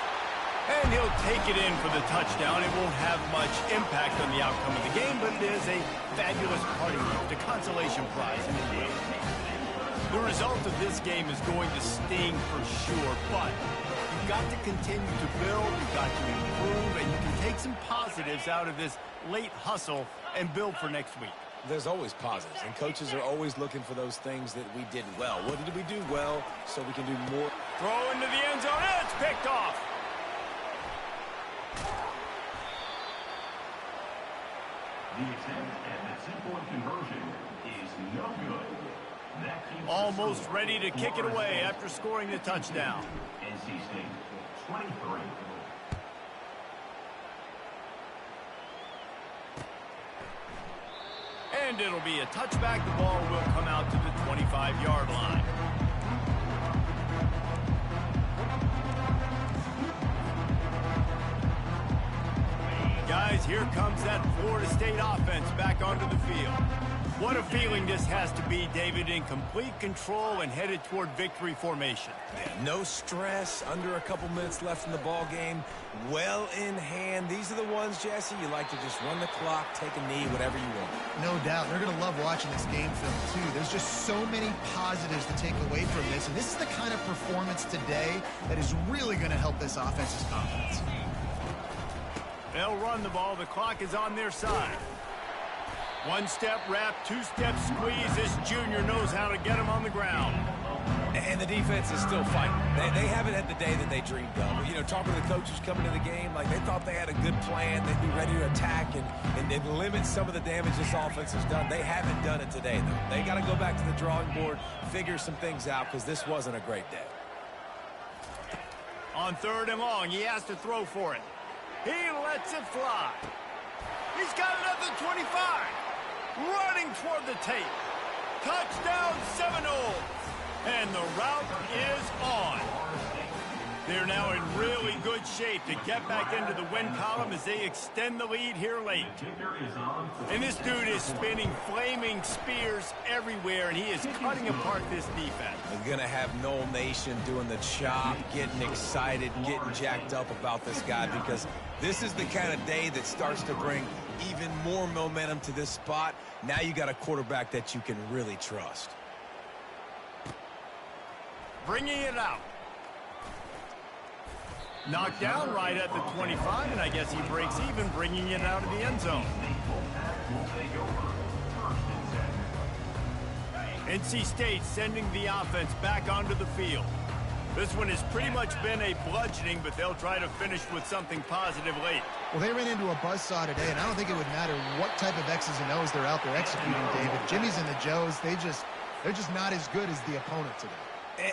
And he'll take it in for the touchdown. It won't have much impact on the outcome of the game, but it is a fabulous parting gift, a consolation prize, if you will. The result of this game is going to sting for sure, but you've got to continue to build, you've got to improve, and you can take some positives out of this late hustle and build for next week. There's always positives, and coaches are always looking for those things that we did well. What did we do well so we can do more? Throw into the end zone. It's picked off. The attempt at the two-point conversion is no good. That keeps Almost ready to kick it away after scoring the touchdown. NC State 23. And it'll be a touchback. The ball will come out to the 25-yard line. Guys, here comes that Florida State offense back onto the field. What a feeling this has to be, David, in complete control and headed toward victory formation. Yeah, no stress, under a couple minutes left in the ball game, well in hand. These are the ones, Jesse, you like to just run the clock, take a knee, whatever you want. No doubt. They're going to love watching this game film, too. There's just so many positives to take away from this, and this is the kind of performance today that is really going to help this offense's confidence. They'll run the ball. The clock is on their side. One-step wrap, two-step squeeze. This junior knows how to get him on the ground. And the defense is still fighting. They haven't had the day that they dreamed of. You know, talking to the coaches coming to the game, like they thought they had a good plan. They'd be ready to attack and limit some of the damage this offense has done. They haven't done it today, though. They got to go back to the drawing board, figure some things out, because this wasn't a great day. On 3rd and long, he has to throw for it. He lets it fly. He's got another 25. Running toward the tape. Touchdown Seminoles. And the route is on. They're now in really good shape to get back into the win column as they extend the lead here late. And this dude is spinning flaming spears everywhere, and he is cutting apart this defense. We're going to have Noel Nation doing the chop, getting excited, getting jacked up about this guy, because this is the kind of day that starts to bring even more momentum to this spot. Now you got a quarterback that you can really trust. Bringing it out. Knocked down right at the 25, and I guess he breaks even, bringing it out of the end zone. NC State sending the offense back onto the field. This one has pretty much been a bludgeoning, but they'll try to finish with something positive late. Well, they ran into a buzzsaw today, and I don't think it would matter what type of X's and O's they're out there executing, David. Jimmy's and the Joes, they're just not as good as the opponent today.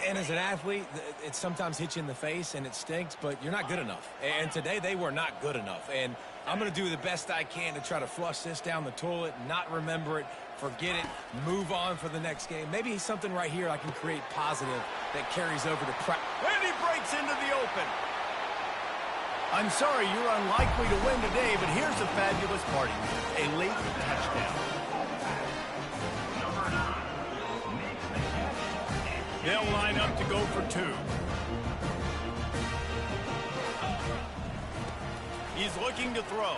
And as an athlete, it sometimes hits you in the face and it stinks, but you're not good enough. And today they were not good enough. And I'm going to do the best I can to try to flush this down the toilet, not remember it, forget it, move on for the next game. Maybe something right here I can create positive that carries over to practice. And he breaks into the open. I'm sorry, you're unlikely to win today, but here's a fabulous party. A late touchdown. They'll line up to go for 2. He's looking to throw.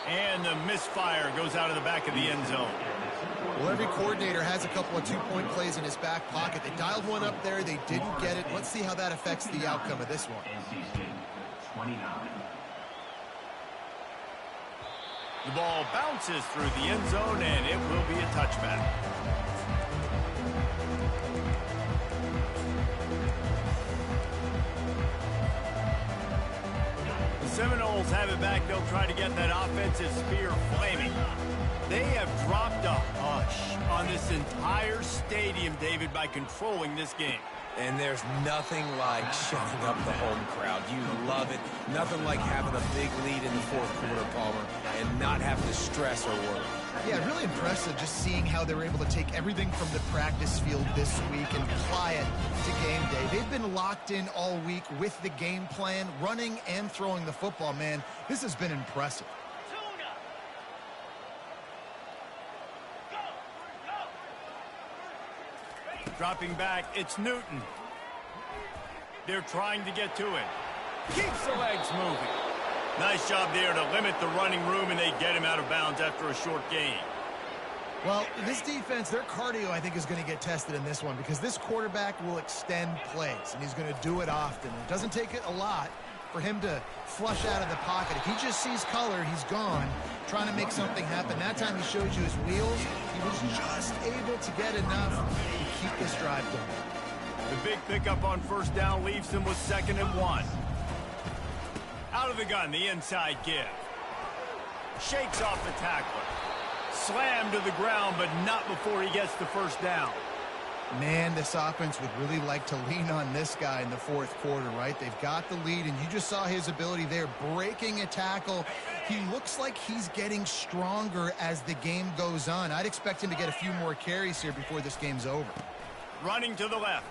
And the misfire goes out of the back of the end zone. Well, every coordinator has a couple of two-point plays in his back pocket. They dialed one up there. They didn't get it. Let's see how that affects the outcome of this one. NC State 29. The ball bounces through the end zone, and it will be a touchback. Seminoles have it back. They'll try to get that offensive spear flaming. They have dropped a hush on this entire stadium, David, by controlling this game. And there's nothing like shutting up the home crowd. You love it. Nothing like having a big lead in the 4th quarter, Palmer, and not having to stress or worry. Yeah, really impressive just seeing how they were able to take everything from the practice field this week and apply it to game day. They've been locked in all week with the game plan, running and throwing the football. Man, this has been impressive. Dropping back, it's Newton. They're trying to get to it. Keeps the legs moving. Nice job there to limit the running room, and they get him out of bounds after a short gain. Well, this defense, their cardio, I think, is going to get tested in this one because this quarterback will extend plays, and he's going to do it often. It doesn't take it a lot, for him to flush out of the pocket. If he just sees color, he's gone, trying to make something happen. That time he showed you his wheels. He was just able to get enough to keep this drive going. The big pickup on first down leaves them with 2nd and 1. Out of the gun, the inside give. Shakes off the tackler. Slammed to the ground, but not before he gets the first down. Man, this offense would really like to lean on this guy in the fourth quarter, right? They've got the lead, and you just saw his ability there, breaking a tackle. He looks like he's getting stronger as the game goes on. I'd expect him to get a few more carries here before this game's over. Running to the left.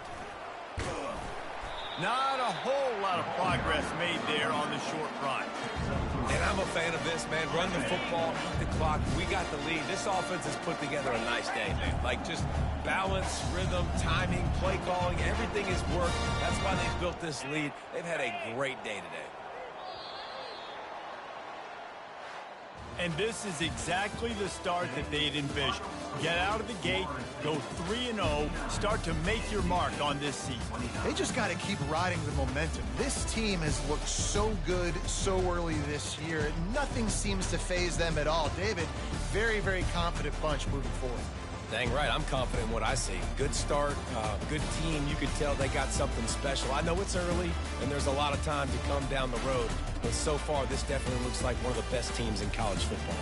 Not a whole lot of progress made there on the short run. And I'm a fan of this, man. Run the football, eat the clock. We got the lead. This offense has put together a nice day, man. Like, just balance, rhythm, timing, play calling, everything has worked. That's why they've built this lead. They've had a great day today. And this is exactly the start that they'd envisioned. Get out of the gate, go 3-0, start to make your mark on this season. They just got to keep riding the momentum. This team has looked so good so early this year. Nothing seems to faze them at all. David, very, very confident bunch moving forward. Dang right, I'm confident in what I see. Good start, good team. You could tell they got something special. I know it's early, and there's a lot of time to come down the road. But so far, this definitely looks like one of the best teams in college football.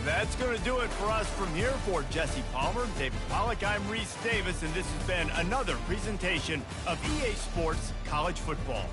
That's going to do it for us from here. For Jesse Palmer, David Pollack, I'm Reese Davis, and this has been another presentation of EA Sports College Football.